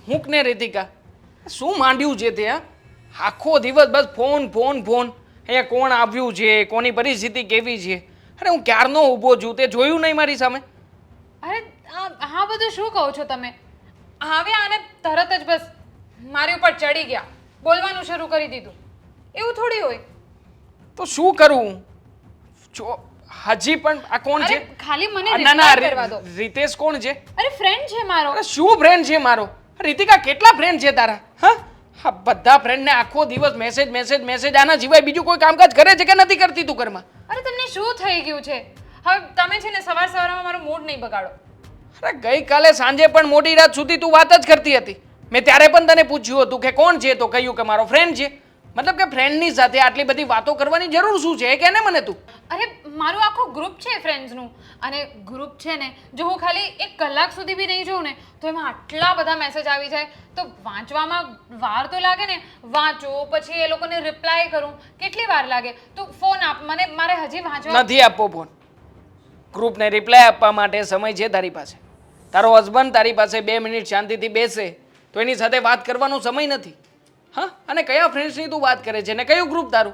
હું ને રીતિકા શું માંડ્યું છે તે હા આખો દિવસ બસ ફોન ફોન ફોન અહીંયા કોણ આવ્યું છે કોની પરિસ્થિતિ કેવી છે અરે હું ક્યારનો ઊભો છું તે જોયું નહીં મારી સામે અરે હા બધું શું કહો છો તમે આવ્યા અને તરત જ બસ મારી ઉપર ચડી ગયા બોલવાનું શરૂ કરી દીધું એવું થોડી હોય તો શું કરું જો હજી પણ આ કોણ છે ખાલી મને ના ના reply કરવા દો રીતેશ કોણ છે અરે ફ્રેન્ડ છે મારો અરે શું ફ્રેન્ડ છે મારો રીતિકા કેટલા ફ્રેન્ડ છે તારા હા હા બધા ફ્રેન્ડને આખો દિવસ મેસેજ મેસેજ મેસેજ આના સિવાય બીજું કોઈ કામકાજ કરે છે કે નથી કરતી તું ઘરમાં અરે તમને શું થઈ ગયું છે હવે તમે છે ને સવારમાં મારો મૂડ નહીં બગાડો અરે ગઈકાલે સાંજે પણ મોડી રાત સુધી તું વાત જ કરતી હતી મેં ત્યારે પણ તને પૂછ્યું હતું કે કોણ છે તો કહ્યું કે મારો ફ્રેન્ડ છે મતલબ કે ફ્રેન્ડની સાથે આટલી બધી વાતો કરવાની જરૂર શું છે કે ને મને તું અરે મારું આખું ગ્રુપ છે ફ્રેન્ડ્સનું અને ગ્રુપ છે ને જો હું ખાલી 1 કલાક સુધી બી નહીં જોઉં ને તો એમાં આટલા બધા મેસેજ આવી જાય તો વાંચવામાં વાર તો લાગે ને વાંચો પછી એ લોકોને રિપ્લાય કરું કેટલી વાર લાગે તો ફોન આપ મને મારે હજી વાંચવા નથી આપવો ફોન ગ્રુપને રિપ્લાય આપવા માટે સમય છે તારી પાસે તારો હસબન્ડ તારી પાસે 2 મિનિટ શાંતિથી બેસે તો એની સાથે વાત કરવાનો સમય નથી હા અને કયા ફ્રેન્ડ્સની તું વાત કરે છે ને કયું ગ્રુપ તારું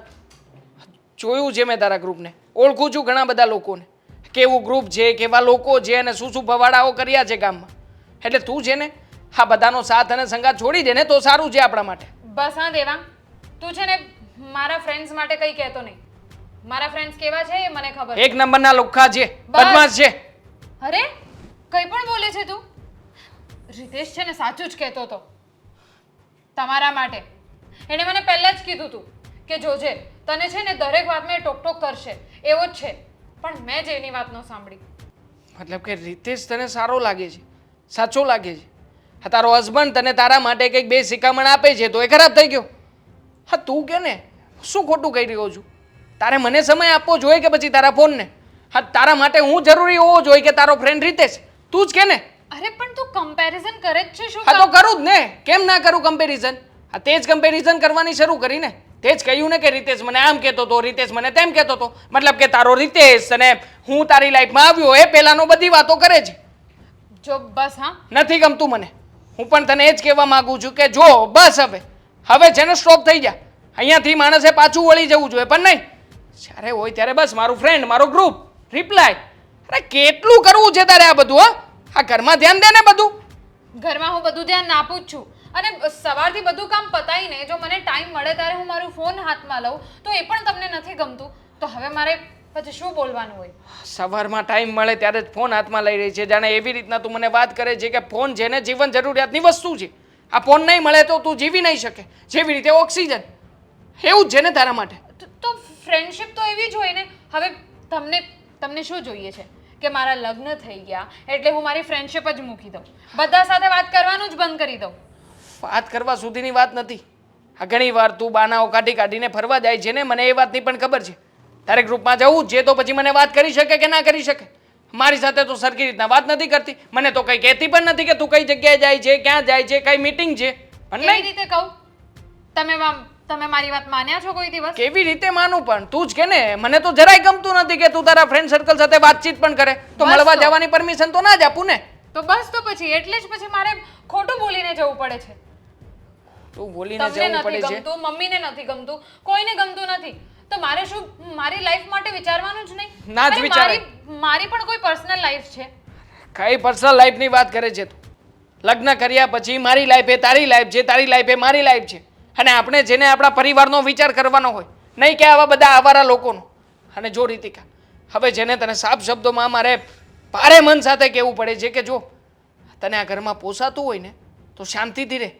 જોયું છે મેં તારા ગ્રુપને ઓળખું છું ઘણા બધા લોકોને કેવું ગ્રુપ છે કેવા લોકો છે અને શું શું ભવાડાઓ કર્યા છે ગામમાં એટલે તું છે ને આ બધાનો સાથ અને સંગાત છોડી દે ને તો સારું છે આપણા માટે બસ હા દેવાંગ તું છે ને મારા ફ્રેન્ડ્સ માટે કંઈ કહેતો નહીં મારા ફ્રેન્ડ્સ કેવા છે એ મને ખબર એક નંબરના લુખ્ખા છે બદમાશ છે અરે કંઈ પણ બોલે છે તું રીતેશ છે ને સાચું જ કહેતો હતો તમારા માટે એણે મને પહેલા જ કીધું હતું કે જોજે તને છે ને દરેક વાતમાં ટોક કરશે એવો જ છે પણ મેં જ એની વાત ન સાંભળી મતલબ કે રીતેશ તને સારો લાગે છે સાચો લાગે છે હા તારો હસબન્ડ તને તારા માટે કંઈક 2 શિખામણ આપે છે તો એ ખરાબ થઈ ગયો હા તું કે ને શું ખોટું કહી રહ્યો છું તારે મને સમય આપવો જોઈએ કે પછી તારા ફોનને હા તારા માટે હું જરૂરી હોવો જોઈએ કે તારો ફ્રેન્ડ રીતેશ તું જ કે ને અરે પણ તું કમ્પેરિઝન કરે જ છે શું હા તો કરું જ ને કેમ ના કરું કમ્પેરિઝન હા તે જ કમ્પેરિઝન કરવાની શરૂ કરીને તે જ કહ્યું ને કે રીતેશ મને આમ કહેતો હતો રીતેશ મને તેમ કહેતો હતો મતલબ કે તારો રીતેશ અને હું તારી લાઈફમાં આવ્યો એ પહેલાનો બધી વાતો કરે છે જો બસ હા નથી ગમતું મને હું પણ તને એ જ કહેવા માંગુ છું કે જો બસ હવે છે ને સ્ટોપ થઈ જા અહીંયાથી માણસે પાછું વળી જવું જોઈએ પણ નહીં જ્યારે હોય ત્યારે બસ મારું ફ્રેન્ડ મારો ગ્રુપ રિપ્લાય અરે કેટલું કરવું છે તારે આ બધું હા આ ઘરમાં ધ્યાન દે ને બધું ઘરમાં હું બધું ધ્યાન આપું જ છું અને સવારથી બધું કામ પતાઈને જો મને ટાઈમ મળે ત્યારે હું મારું ફોન હાથમાં લઉં તો એ પણ તમને નથી ગમતું તો હવે મારે પછી શું બોલવાનું હોય સવારમાં ટાઈમ મળે ત્યારે જ ફોન હાથમાં લઈ રહી છે જાણે એવી રીતના તું મને વાત કરે છે કે ફોન છે ને જીવન જરૂરિયાતની વસ્તુ છે આ ફોન નહીં મળે તો તું જીવી નહીં શકે જેવી રીતે ઓક્સિજન એવું જ છે ને તારા માટે તો ફ્રેન્ડશિપ તો એવી જ હોય ને હવે તમને શું જોઈએ છે કે મારા લગ્ન થઈ ગયા એટલે હું મારી ફ્રેન્ડશિપ જ મૂકી દઉં બધા સાથે વાત કરવાનું જ બંધ કરી દઉં વાત કરવા સુધીની વાત નથી આ ઘણી વાર તું બાનાઓ કાઢીને ફરવા જાય છે ને મને એ વાતની પણ ખબર છે તારે ગ્રુપમાં જવું જ છે તો પછી મને વાત કરી શકે કે ના કરી શકે મારી સાથે તો સરખી રીતના વાત નથી કરતી મને તો કંઈ કહેતી પણ નથી કે તું કઈ જગ્યાએ જાય છે ક્યાં જાય છે કઈ મીટિંગ છે કેવી રીતે કહું તમે મારી વાત માન્યા છો કોઈ દિવસ કેવી રીતે માનું પણ તું જ કે ને મને તો જરાય ગમતું નથી કે તું તારા ફ્રેન્ડ સર્કલ સાથે વાતચીત પણ કરે તો મળવા જવાની પરમિશન તો ના જ આપું ને તો બસ તો પછી એટલે જ પછી મારે ખોટું બોલીને જવું પડે છે તું બોલીને જવું પડે છે ગમતું મમ્મીને નથી ગમતું કોઈને ગમતું નથી તો મારે શું મારી લાઈફ માટે વિચારવાનું જ નહીં ના જ વિચારે મારી પણ કોઈ પર્સનલ લાઈફ છે કઈ પર્સનલ લાઈફની વાત કરે છે તું લગ્ન કર્યા પછી મારી લાઈફ એ તારી લાઈફ છે તારી લાઈફ એ મારી લાઈફ છે અને આપણે જેને આપણા પરિવારનો વિચાર કરવાનો હોય નહીં કે આવા બધા આવારા લોકોનો અને જો રીતિકા હવે જેને તને સાફ શબ્દોમાં મારે ભારે મન સાથે કહેવું પડે છે કે જો તને આ ઘરમાં પોસાતું હોય ને તો શાંતિથી રહે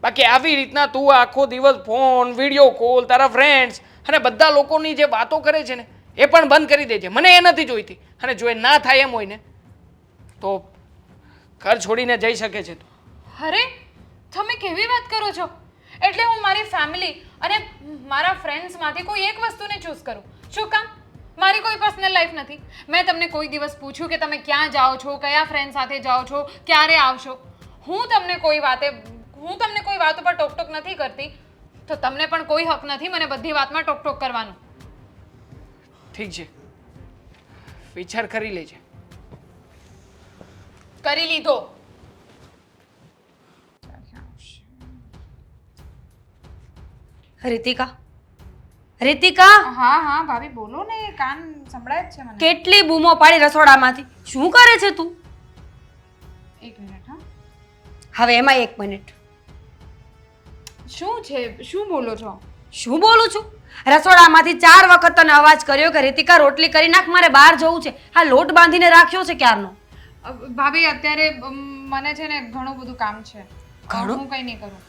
બાકી આવી રીતના તું આખો દિવસ ફોન વિડીયો કોલ તારા ફ્રેન્ડ્સ અને બધા લોકોની જે વાતો કરે છે ને એ પણ બંધ કરી દેજે મને એ નથી જોઈતી અને જો એ ના થાય એમ હોય ને તો ઘર છોડીને જઈ શકે છે તું અરે તમે કેવી વાત કરો છો એટલે હું મારી ફેમિલી અને મારા ફ્રેન્ડ્સમાંથી કોઈ એક વસ્તુને ચૂઝ કરું શું કામ મારી કોઈ પર્સનલ લાઈફ નથી મેં તમને કોઈ દિવસ પૂછ્યું કે તમે ક્યાં જાઓ છો કયા ફ્રેન્ડ સાથે જાઓ છો ક્યારે આવશો હું તમને કોઈ વાત ઉપર ટોકટોક નથી કરતી તો તમને પણ કોઈ હક નથી મને બધી વાતમાં ટોકટોક કરવાનું ઠીક છે વિચાર કરી લેજે કરી લીધો રીતિકા રીતિકા હા હા ભાભી બોલો ને, કાન સંભળાય જ છે મને. કેટલી બૂમો પાડી રસોડામાંથી. શું કરે છે તું? એક મિનિટ. હા, હવે એમાં 1 મિનિટ. શું છે? શું બોલો છો? શું બોલું છું? રસોડામાંથી 4 વખત તને અવાજ કર્યો કે રીતિકા રોટલી કરી નાખ, મારે બહાર જવું છે. હા, લોટ બાંધીને રાખ્યો છે ક્યારનો. ભાભી અત્યારે મને છે ને ઘણું બધું કામ છે. ઘણું? હું કંઈ નહીં કરું.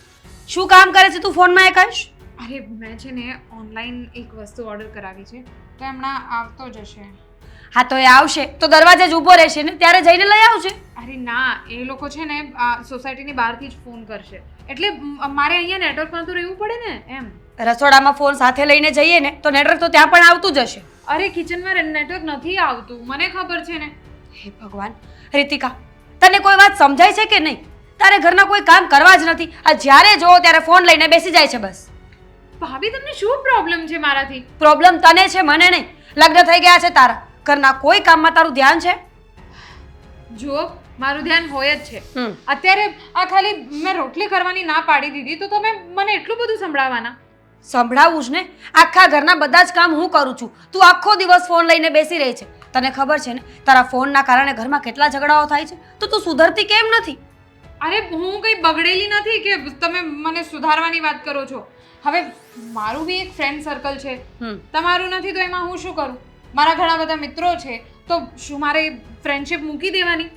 શું કામ કરે છે તું ફોનમાં એ કહીશ? અરે મેં છે ને ઓનલાઈન એક વસ્તુ ઓર્ડર કરાવી છે, તો હમણાં આવતો જ હશે. હા, તો એ આવશે તો દરવાજે જ ઊભો રહેશે ને, ત્યારે જઈને લઈ આવશે. અરે ના, એ લોકો છે ને આ સોસાયટીની બહારથી જ ફોન કરશે, એટલે મારે અહીંયા નેટવર્કમાં તો રહેવું પડે ને એમ. રસોડામાં ફોન સાથે લઈને જઈએ ને તો નેટવર્ક તો ત્યાં પણ આવતું જ હશે. અરે કિચનમાં નેટવર્ક નથી આવતું, મને ખબર છે ને. હે ભગવાન! રીતિકા, તને કોઈ વાત સમજાય છે કે નહીં? તારે ઘરના કોઈ કામ કરવા જ નથી. આ જ્યારે જોવો ત્યારે ફોન લઈને બેસી જાય છે બસ. ભાભી તમને શું પ્રોબ્લેમ છે મારાથી? પ્રોબ્લેમ તને છે, મને નહીં. લગ્ન થઈ ગયા છે તારા, ઘરના કોઈ કામમાં તારું ધ્યાન છે? જુઓ, મારું ધ્યાન હોય જ છે. અત્યારે આ ખાલી મેં રોટલી કરવાની ના પાડી દીધી તો તમે મને એટલું બધું સંભળાવવાના? સંભળાવું જ ને, આખા ઘરના બધા જ કામ હું કરું છું, તું આખો દિવસ ફોન લઈને બેસી રહી છે. તને ખબર છે ને તારા ફોનના કારણે ઘરમાં કેટલા ઝઘડાઓ થાય છે, તો તું સુધરતી કેમ નથી? અરે હું કંઈ બગડેલી નથી કે તમે મને સુધારવાની વાત કરો છો. હવે મારું બી એક ફ્રેન્ડ સર્કલ છે, તમારું નથી તો એમાં હું શું કરું? મારા ઘણા બધા મિત્રો છે, તો શું મારે ફ્રેન્ડશિપ મૂકી દેવાની?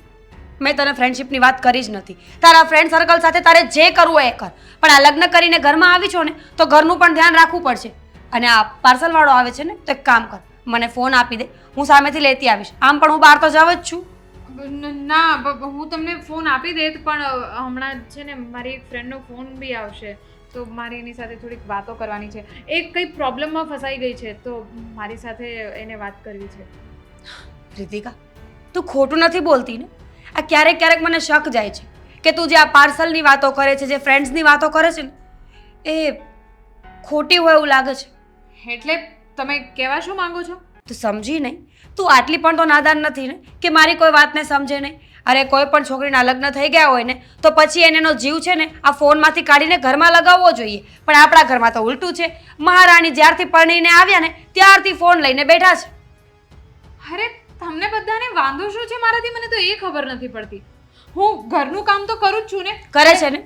મેં તને ફ્રેન્ડશિપની વાત કરી જ નથી. તારા ફ્રેન્ડ સર્કલ સાથે તારે જે કરવું હોય એ કર, પણ આ લગ્ન કરીને ઘરમાં આવી છો ને તો ઘરનું પણ ધ્યાન રાખવું પડશે. અને આ પાર્સલવાળો આવે છે ને તો એક કામ કર, મને ફોન આપી દે, હું સામેથી લેતી આવીશ. આમ પણ હું બહાર તો જાવ જ છું. ના, હું તમને ફોન આપી દેત, પણ હમણાં છે ને મારી એક ફ્રેન્ડનો ફોન બી આવશે, તો મારી એની સાથે થોડીક વાતો કરવાની છે. એ કંઈ પ્રોબ્લેમમાં ફસાઈ ગઈ છે, તો મારી સાથે એને વાત કરવી છે. રીતિકા, તું ખોટું નથી બોલતી ને? આ ક્યારેક ક્યારેક મને શક જાય છે કે તું જે આ પાર્સલની વાતો કરે છે, જે ફ્રેન્ડ્સની વાતો કરે છે ને, એ ખોટી હોય એવું લાગે છે. એટલે તમે કહેવા શું માંગો છો? તું સમજી નહીં? તું આટલી પણ તો નાદાન નથી ને કે મારી કોઈ વાતને સમજે નહીં? અરે કોઈ પણ છોકરીના લગ્ન થઈ ગયા હોય ને તો પછી એનો જીવ છે ને આ ફોનમાંથી કાઢીને ઘરમાં લગાવવો જોઈએ, પણ આપણા ઘરમાં તો ઉલટું છે. મહારાણી જ્યારથી પરણીને આવ્યા ને ત્યારથી ફોન લઈને બેઠા છે. અરે તમને બધાને વાંધો શું છે મારાથી? મને તો એ ખબર નથી પડતી. હું ઘરનું કામ તો કરું જ છું ને. કરે છે ને?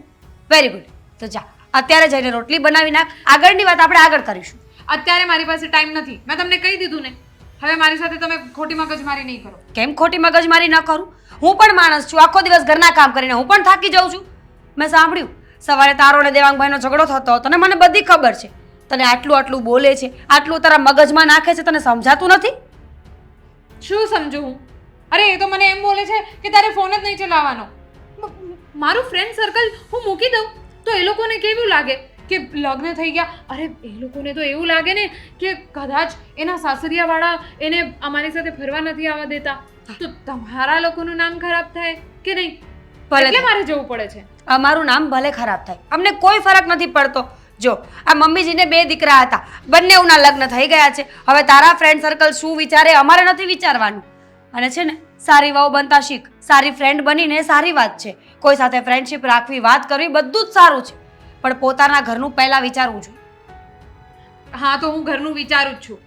Very good. તો જા અત્યારે જઈને રોટલી બનાવી નાખ. આગળની વાત આપણે આગળ કરીશું. અત્યારે મારી પાસે ટાઈમ નથી, મેં તમને કહી દીધું ને. હવે મારી સાથે તમે ખોટી મગજમારી નહીં કરો. કેમ ખોટી મગજમારી ન કરું? હું પણ માણસ છું, આખો દિવસ ઘરના કામ કરીને હું પણ થાકી જાઉં છું. મેં સાંભળ્યું સવારે તારો અને દેવાંગભાઈનો ઝઘડો થતો હતો, અને મને બધી ખબર છે. તને આટલું આટલું બોલે છે, આટલું તારા મગજમાં નાખે છે, તને સમજાતું નથી? શું સમજુ હું? અરે એ તો મને એમ બોલે છે કે તારે ફોન જ નહીં ચલાવવાનો. મારું ફ્રેન્ડ સર્કલ હું મૂકી દઉં તો એ લોકોને કેવું લાગે કે લગ્ન થઈ ગયા? અરે એ લોકોને તો એવું લાગે ને કે કદાચ એના સાસરિયાવાળા એને અમારી સાથે ફરવા નથી આવવા દેતા, તો તમારા લોકોનું નામ ખરાબ થાય કે નહીં? એટલે મારે જવું પડે છે. અમારું નામ ભલે ખરાબ થાય, અમને કોઈ ફરક નથી પડતો. જો આ મમ્મીજીને 2 દીકરા હતા, બંનેના લગ્ન થઈ ગયા છે. હવે તારા ફ્રેન્ડ સર્કલ શું વિચારે અમારે નથી વિચારવાનું. અને છે ને સારી વહુ બનતા શીખ. સારી ફ્રેન્ડ બનીને સારી વાત છે, કોઈ સાથે ફ્રેન્ડશિપ રાખવી, વાત કરવી બધું જ સારું છે, પણ પોતાના ઘરનું પહેલા વિચારવું જોઈએ. હા, તો હું ઘરનું વિચારું જ છું.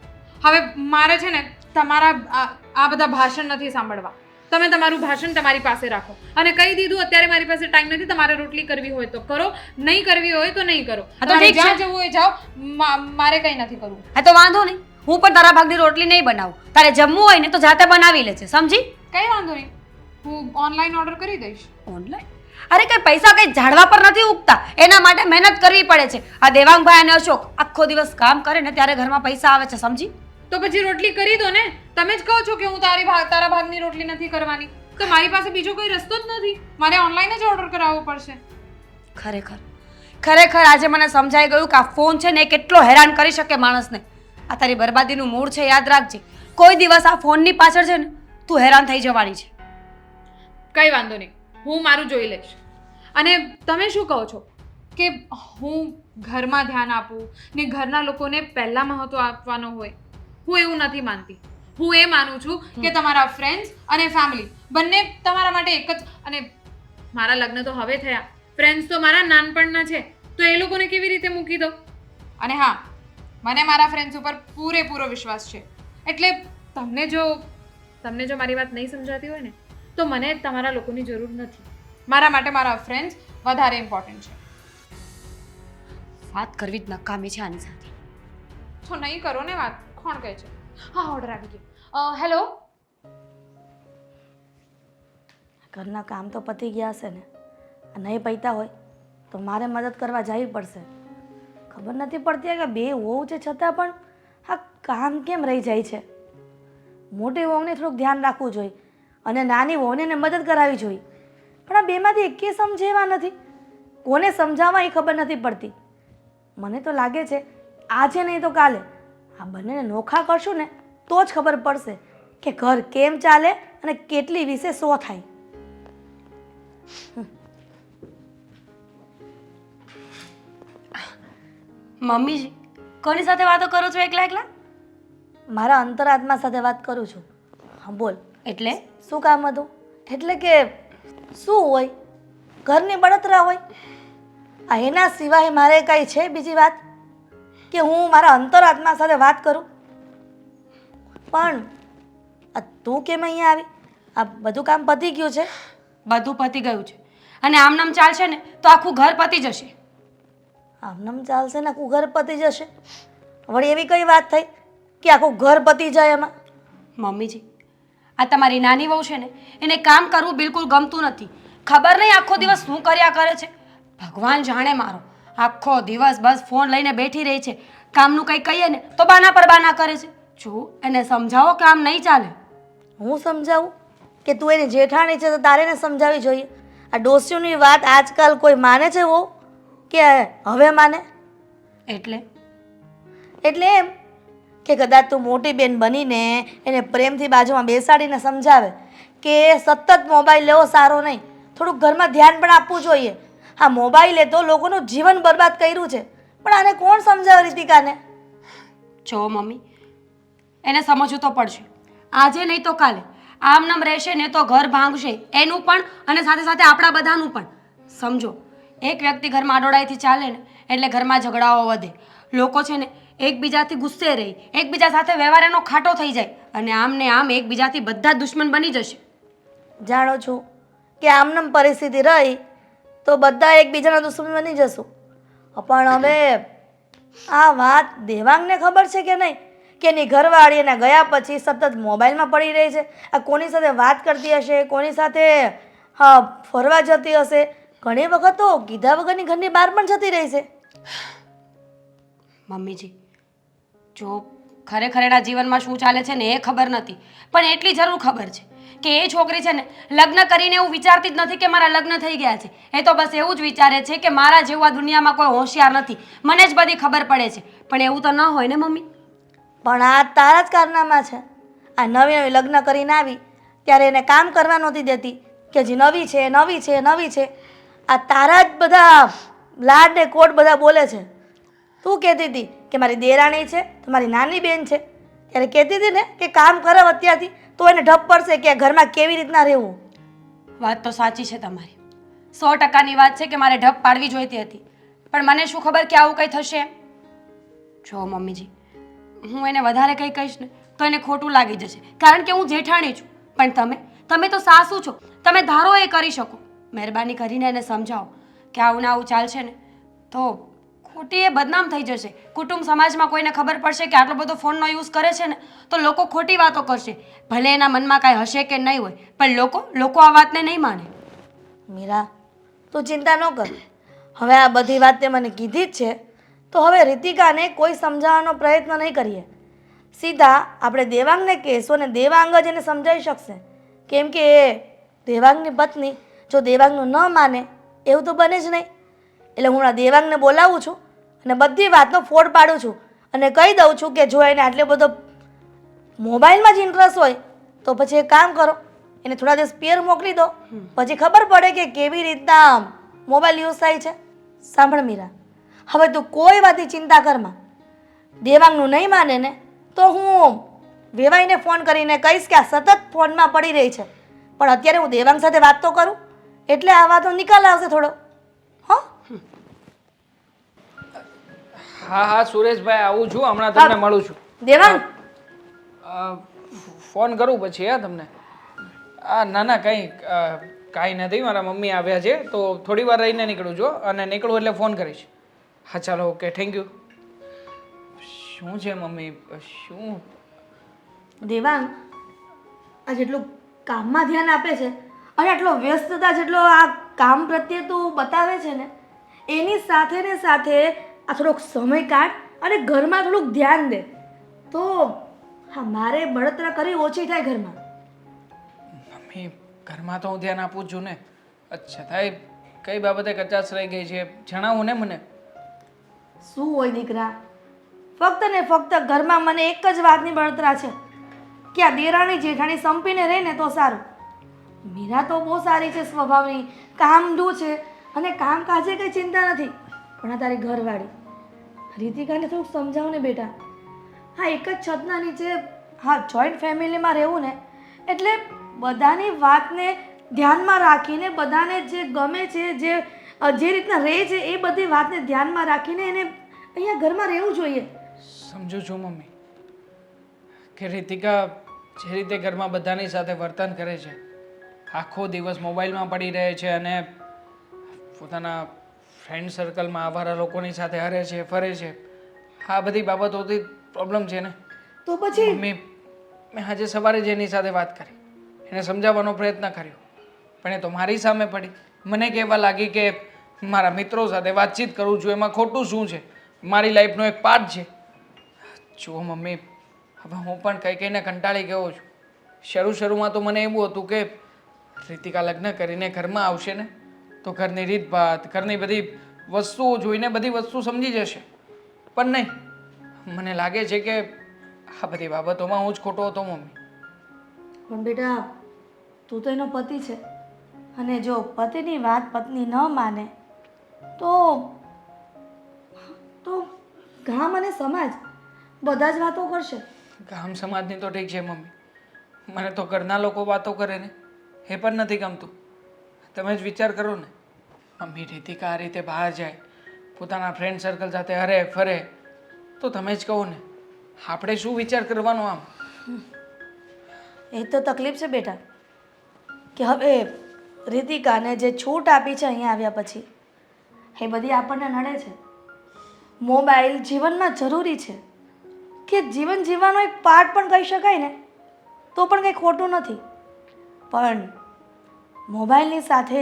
હવે મારે છે ને તમારા આ બધા ભાષણ નથી સાંભળવા. તમે તમારું ભાષણ તમારી પાસે રાખો, અને કહી દીધું અત્યારે મારી પાસે ટાઈમ નથી. તમારે રોટલી કરવી હોય તો કરો, નહીં કરવી હોય તો નહીં કરો. જ્યાં જવું હોય જાઓ, મારે કંઈ નથી કરવું. હા તો વાંધો નહીં, હું પણ તારા ભાગની રોટલી નહીં બનાવું. તારે જમવું હોય ને તો જાતે બનાવી લેજે, સમજી? કંઈ વાંધો નહીં, હું ઓનલાઈન ઓર્ડર કરી દઈશ. ઓનલાઈન? અરે કઈ પૈસા કઈ ઝાડવા પર નથી ઉગતા, એના માટે મહેનત કરવી પડે છે. આ દેવાંગભાઈ અને અશોક આખો દિવસ કામ કરે ને ત્યારે ઘરમાં પૈસા આવે છે, સમજી? તો પછી રોટલી કરી દો ને. તમે જ કહો છો કે હું તારા ભાગની રોટલી નથી કરવાની, તો મારી પાસે બીજો કોઈ રસ્તો જ નથી. મારે ઓનલાઈન જ ઓર્ડર કરાવવો પડશે. ખરેખર આજે મને સમજાઈ ગયું કે આ ફોન છે ને એ કેટલો હેરાન કરી શકે માણસને. આ તારી બરબાદીનું મૂળ છે, યાદ રાખજે. કોઈ દિવસ આ ફોનની પાછળ છે ને તું હેરાન થઈ જવાની છે. કંઈ વાંધો નહીં, હું મારું જોઈ લઈશ. અને તમે શું કહો છો કે હું ઘરમાં ધ્યાન આપું ને ઘરના લોકોને પહેલાં મહત્ત્વ આપવાનો હોય? હું એવું નથી માનતી. હું એ માનું છું કે તમારા ફ્રેન્ડ્સ અને ફેમિલી બંને તમારા માટે એક જ. અને મારા લગ્ન તો હવે થયા, ફ્રેન્ડ્સ તો મારા નાનપણના છે, તો એ લોકોને કેવી રીતે મૂકી દો? અને હા, મને મારા ફ્રેન્ડ્સ ઉપર પૂરેપૂરો વિશ્વાસ છે. એટલે તમને જો મારી વાત નહીં સમજાતી હોય ને, તો મને તમારા લોકોની જરૂર નથી. મારા માટે મારા ફ્રેન્ડ્સ વધારે ઇમ્પોર્ટન્ટ છે. વાત કરવી જ નકામી છે આની સાથે. તો નહીં કરો ને વાત. કોણ કહે છે? હા, ઓર્ડર આવી ગયો. હેલો. ઘરના કામ તો પતી ગયા હશે ને, નહીં પૈતા હોય તો મારે મદદ કરવા જવી પડશે. ખબર નથી પડતી કે બે વહુ છે છતાં પણ આ કામ કેમ રહી જાય છે. મોટી વહુને થોડુંક ધ્યાન રાખવું જોઈએ અને નાની વહુને મદદ કરાવવી જોઈએ, પણ આ બેમાંથી એકે સમજેવા નથી. કોને સમજાવવા એ ખબર નથી પડતી. મને તો લાગે છે આજે નહીં તો કાલે આ બંનેને નોખા કરશું ને તો જ ખબર પડશે કે ઘર કેમ ચાલે અને કેટલી વિશે સો થાય. મમ્મીજી, કોની સાથે વાતો કરો છો એકલા એકલા? મારા અંતરાત્મા સાથે વાત કરું છું. હા બોલ. એટલે શું કામ હતું? એટલે કે શું હોય, ઘરની બળતરા હોય. આ એના સિવાય મારે કાંઈ છે બીજી વાત કે હું મારા અંતરાત્મા સાથે વાત કરું? પણ આ તું કેમ અહીંયા આવી? આ બધું કામ પતી ગયું છે? બધું પતી ગયું છે અને આમ નામ ચાલશે ને તો આખું ઘર પતી જશે. આમનામ ચાલશે ને આખું ઘર પતી જશે? વળી એવી કઈ વાત થઈ કે આખું ઘર પતી જાય એમાં? મમ્મીજી, આ તમારી નાની વહુ છે ને, એને કામ કરવું બિલકુલ ગમતું નથી. ખબર નહીં આખો દિવસ શું કર્યા કરે છે. ભગવાન જાણે મારો. આખો દિવસ બસ ફોન લઈને બેઠી રહી છે. કામનું કંઈ કહીએ ને તો બાના પર બાના કરે છે. જો એને સમજાવો કે આમ નહીં ચાલે. હું સમજાવું કે તું એની જેઠાણી છે તો તારે એને સમજાવવી જોઈએ? આ ડોસીઓની વાત આજકાલ કોઈ માને છે વહુ કે હવે માને? એટલે એમ કે કદાચ તું મોટી બેન બનીને એને પ્રેમથી બાજુમાં બેસાડીને સમજાવે કે સતત મોબાઈલ લેવો સારો નહીં, થોડુંક ઘરમાં ધ્યાન પણ આપવું જોઈએ. હા, મોબાઈલે તો લોકોનું જીવન બરબાદ કર્યું છે, પણ આને કોણ સમજાવે રીતિકાને? જો મમ્મી, એને સમજવું તો પડશે. આજે નહીં તો કાલે આમ નામ રહેશે ને તો ઘર ભાંગશે, એનું પણ અને સાથે સાથે આપણા બધાનું પણ. સમજો, એક વ્યક્તિ ઘરમાં આડોડાઈથી ચાલે ને એટલે ઘરમાં ઝઘડાઓ વધે. લોકો છે ને એકબીજાથી ગુસ્સે રહી, એકબીજા સાથે વ્યવહાર એનો ખાટો થઈ જાય અને આમ ને આમ એકબીજાથી બધા દુશ્મન બની જશે. જાણો છું કે આમનામ પરિસ્થિતિ રહી તો બધા એકબીજાના દુશ્મન બની જશું. પણ હવે આ વાત દેવાંગને ખબર છે કે નહીં કે એની ઘરવાળી એને ગયા પછી સતત મોબાઈલમાં પડી રહી છે? આ કોની સાથે વાત કરતી હશે, કોની સાથે ફરવા જતી હશે, ઘણી વખત તો કીધા વગરની ઘરની બહાર પણ જતી રહી છે. મમ્મીજી, જો ખરેખર એના જીવનમાં શું ચાલે છે ને એ ખબર નથી, પણ એટલી જરૂર ખબર છે કે એ છોકરી છે ને લગ્ન કરીને એવું વિચારતી જ નથી કે મારા લગ્ન થઈ ગયા છે. એ તો બસ એવું જ વિચારે છે કે મારા જેવું આ દુનિયામાં કોઈ હોશિયાર નથી, મને જ બધી ખબર પડે છે. પણ એવું તો ન હોય ને મમ્મી. પણ આ તારા જ કારનામાં છે. આ નવી નવી લગ્ન કરીને આવી ત્યારે એને કામ કરવા નહોતી દેતી કે હજી નવી છે નવી છે નવી છે. આ તારા જ બધા લાડ ને કોટ બધા બોલે છે. તું કહેતી હતી કે મારી દેરાણી છે તો મારી નાની બેન છે, ત્યારે કહેતી હતી ને કે કામ કરાવ અત્યારથી તો એને ઢપ પડશે કે આ ઘરમાં કેવી રીતના રહેવું. વાત તો સાચી છે તમારી, 100%ની વાત છે કે મારે ઢપ પાડવી જોઈતી હતી, પણ મને શું ખબર કે આવું કંઈ થશે એમ. જો મમ્મીજી, હું એને વધારે કંઈ કહીશ ને તો એને ખોટું લાગી જશે, કારણ કે હું જેઠાણી છું. પણ તમે તો સાસુ છો, તમે ધારો એ કરી શકો. મહેરબાની કરીને એને સમજાવો કે આવું ને આવું ચાલશે ને તો ખોટી એ બદનામ થઈ જશે. કુટુંબ સમાજમાં કોઈને ખબર પડશે કે આટલો બધો ફોનનો યુઝ કરે છે ને તો લોકો ખોટી વાતો કરશે. ભલે એના મનમાં કાંઈ હશે કે નહીં હોય, પણ લોકો આ વાતને નહીં માને. મીરા, તું ચિંતા ન કર. હવે આ બધી વાત તે મને કીધી જ છે તો હવે રીતિકાને કોઈ સમજાવવાનો પ્રયત્ન નહીં કરીએ. સીધા આપણે દેવાંગને કહેશું અને દેવાંગ જ એને સમજાવી શકશે. કેમ કે એ દેવાંગની પત્ની જો દેવાંગનું ન માને એવું તો બને જ નહીં. એટલે હું આ દેવાંગને બોલાવું છું અને બધી વાતનો ફોડ પાડું છું અને કહી દઉં છું કે જો એને આટલો બધો મોબાઈલમાં જ ઇન્ટરેસ્ટ હોય તો પછી એક કામ કરો, એને થોડા દિવસ પિયર મોકલી દો, પછી ખબર પડે કે કેવી રીતના મોબાઈલ યુઝ થાય છે. સાંભળ મીરા, હવે તું કોઈ વાતની ચિંતા કરમાં. દેવાંગનું નહીં માને ને તો હું વેવાઈને ફોન કરીને કહીશ કે આ સતત ફોનમાં પડી રહી છે, પણ અત્યારે હું દેવાંગ સાથે વાત તો કરું એટલે આ વાતનો નિકાલ આવશે થોડો. હા હા સુરેશભાઈ આવું છું હમણાં તમને મળું છું દેવાંગ ફોન કરું પછી હા તમને ના ના કાંઈ નથી મારા મમ્મી આવ્યા છે તો થોડી વાર રહીને નીકળું છું અને નીકળું એટલે ફોન કરીશ હા ચાલો ઓકે થેન્ક યુ શું છે મમ્મી શું દેવાંગ આ જેટલું કામમાં ધ્યાન આપે છે અને આટલો વ્યસ્તતા જેટલો આ કામ પ્રત્યે તું બતાવે છે ને એની સાથે ને સાથે આ થોડોક સમય કાઢ અને ઘરમાં થોડુંક ધ્યાન દે તો હા મારે બળતરા કરવી ઓછી થાય ઘરમાં. મમ્મી ઘરમાં તો હું ધ્યાન આપું જ છું ને અચ્છા થાય કઈ બાબતે કચાશ રહી ગઈ છે જણાવો ને મને શું હોય દીકરા ફક્ત ને ફક્ત ઘરમાં મને એક જ વાતની બળતરા છે કે આ દેરાણી જેઠાણી સંપીને રહે ને તો સારું. મીરા તો બહુ સારી છે સ્વભાવની કામડુ છે અને કામકાજે કંઈ ચિંતા નથી પણ આ તારી ઘરવાળી રીતિકાને થોડુંક સમજાવ ને બેટા. હા એક જ છતના નીચે હા જોઈન્ટ ફેમિલીમાં રહેવું ને એટલે બધાની વાતને ધ્યાનમાં રાખીને બધાને જે ગમે છે જે રીતના રહે છે એ બધી વાતને ધ્યાનમાં રાખીને એને અહીંયા ઘરમાં રહેવું જોઈએ. સમજુ છું મમ્મી કે રીતિકા જે રીતે ઘરમાં બધાની સાથે વર્તન કરે છે આખો દિવસ મોબાઈલમાં પડી રહે છે અને પોતાના ફ્રેન્ડ સર્કલમાં આવારા લોકોની સાથે હરે છે ફરે છે આ બધી બાબતોથી પ્રોબ્લેમ છે ને તો પછી મમ્મી મેં આજે સવારે જ એની સાથે વાત કરી એને સમજાવવાનો પ્રયત્ન કર્યો પણ એ તો મારી સામે પડી મને કહેવા લાગી કે મારા મિત્રો સાથે વાતચીત કરું છું એમાં ખોટું શું છે મારી લાઈફનો એક પાર્ટ છે. જુઓ મમ્મી હવે હું પણ કંઈ કહીને કંટાળી ગયો છું. શરૂમાં તો મને એવું હતું કે રીતિકા લગ્ન કરીને ઘરમાં આવશે ને તો ઘરની રીતભાત ઘરની બધી વસ્તુઓ જોઈને બધી વસ્તુ સમજી જશે પણ નહીં મને લાગે છે કે આ બધી બાબતોમાં હું જ ખોટો હતો મમ્મી. પણ બેટા તું તો એનો પતિ છે અને જો પતિની વાત પત્ની ન માને તો ગામ અને સમાજ બધા જ વાતો કરશે. ગામ સમાજની તો ઠીક છે મમ્મી મને તો ઘરના લોકો વાતો કરે ને એ પણ નથી ગમતું. તમે જ વિચાર કરો ને મમ્મી રીતિકા આ રીતે બહાર જાય પોતાના ફ્રેન્ડ સર્કલ સાથે હરે ફરે તો તમે જ કહો ને આપણે શું વિચાર કરવાનો આમ. એ તો તકલીફ છે બેટા કે હવે રીતિકાને જે છૂટ આપી છે અહીંયા આવ્યા પછી એ બધી આપણને નડે છે. મોબાઈલ જીવનમાં જરૂરી છે કે જીવન જીવવાનો એક પાર્ટ પણ કહી શકાય ને તો પણ કંઈ ખોટું નથી પણ મોબાઈલની સાથે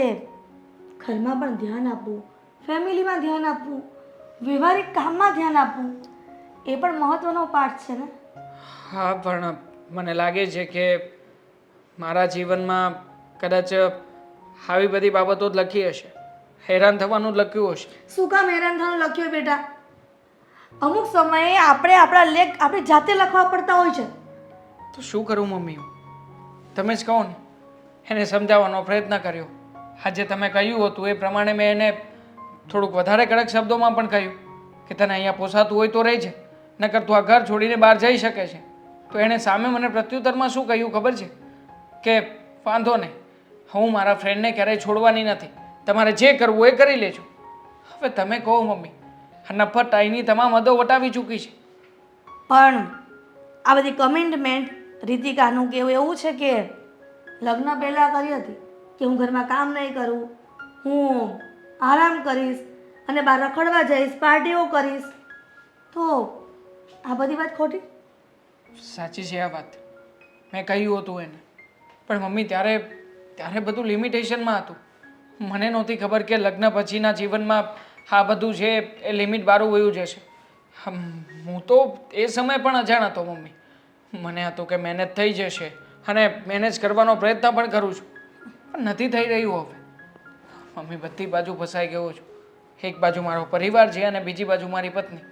ઘરમાં પણ ધ્યાન આપવું ફેમિલીમાં ધ્યાન આપવું વ્યવહારિક કામમાં ધ્યાન આપવું એ પણ મહત્વનો પાર્ટ છે ને. હા પણ મને લાગે છે કે મારા જીવનમાં કદાચ આવી બધી બાબતો જ લખી હશે હેરાન થવાનું જ લખ્યું હશે. શું કામ હેરાન થવાનું લખ્યું બેટા? અમુક સમયે આપણે આપણા લેખ આપણી જાતે લખવા પડતા હોય છે. તો શું કરું મમ્મી તમે જ કહો ને એને સમજાવવાનો પ્રયત્ન કર્યો આજે તમે કહ્યું હતું એ પ્રમાણે મેં એને થોડુંક વધારે કડક શબ્દોમાં પણ કહ્યું કે તને અહીંયા પોસાતું હોય તો રહી છે નકર તું આ ઘર છોડીને બહાર જઈ શકે છે. તો એણે સામે મને પ્રત્યુત્તરમાં શું કહ્યું ખબર છે કે વાંધો નહીં હું મારા ફ્રેન્ડને ક્યારેય છોડવાની નથી તમારે જે કરવું એ કરી લેજો. હવે તમે કહો મમ્મી આ નફરત આઈની તમામ હદો વટાવી ચૂકી છે. પણ આ બધી કમિટમેન્ટ રીતિકાનું કેવું એવું છે કે લગ્ન પહેલાં કરી હતી કે હું ઘરમાં કામ નહીં કરું હું આરામ કરીશ અને બહાર રખડવા જઈશ પાર્ટીઓ કરીશ તો આ બધી વાત ખોટી. સાચી છે આ વાત મેં કહ્યું હતું એને પણ મમ્મી ત્યારે બધું લિમિટેશનમાં હતું. મને નહોતી ખબર કે લગ્ન પછીના જીવનમાં આ બધું છે એ લિમિટ બારું વયું જશે. હું તો એ સમય પણ અજાણ હતો મમ્મી. મને હતું કે મહેનત થઈ જશે અને મેનેજ કરવાનો પ્રયત્ન પણ કરું છું પણ નથી થઈ રહ્યું હવે. મમ્મી બધી બાજુ ફસાઈ ગયો છું. એક બાજુ મારો પરિવાર છે અને બીજી બાજુ મારી પત્ની.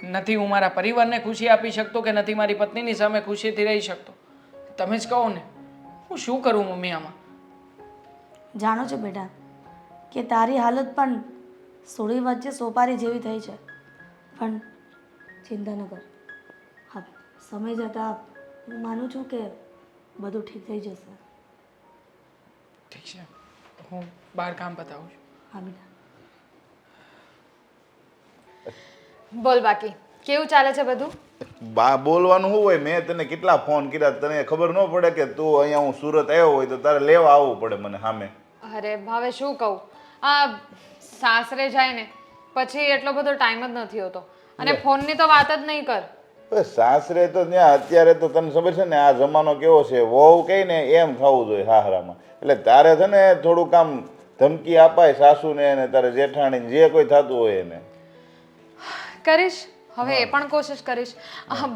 નથી હું મારા પરિવારને ખુશી આપી શકતો કે નથી મારી પત્નીની સામે ખુશીથી રહી શકતો. તમે જ કહો ને હું શું કરું મમ્મી આમાં. જાણો છો બેટા કે તારી હાલત પણ સોળી વચ્ચે સોપારી જેવી થઈ છે પણ ચિંતા ન કર. હા સમય જતાં હું માનું છું કે બધું ઠીક થઈ જશે. ઠીક છે હું બહાર કામ બતાવું છું. હા બેટા. બોલ બાકી કેવું ચાલે છે બધું? બા બોલવાનું શું હોય? મેં તને કેટલા ફોન કર્યા, તને ખબર ન પડે કે તું અહીંયા હું સુરત આવ્યો હોય તો તારે લેવા આવવું પડે મને સામે. અરે હવે શું કહું, આ સાસરે જાય ને પછી એટલો બધો ટાઈમ જ નથી હોતો, અને ફોનની તો વાત જ નહીં કર. હવે સાસરે તો ત્યાં અત્યારે તો તને ખબર છે ને આ જમાનો કેવો છે, વહુ કહે ને એમ થવું જોઈએ હાહરામાં. એટલે તારે છે ને થોડુંક આમ ધમકી અપાય સાસુને અને તારે જેઠાણીને જે કોઈ થતું હોય એને. કરીશ, હવે એ પણ કોશિશ કરીશ.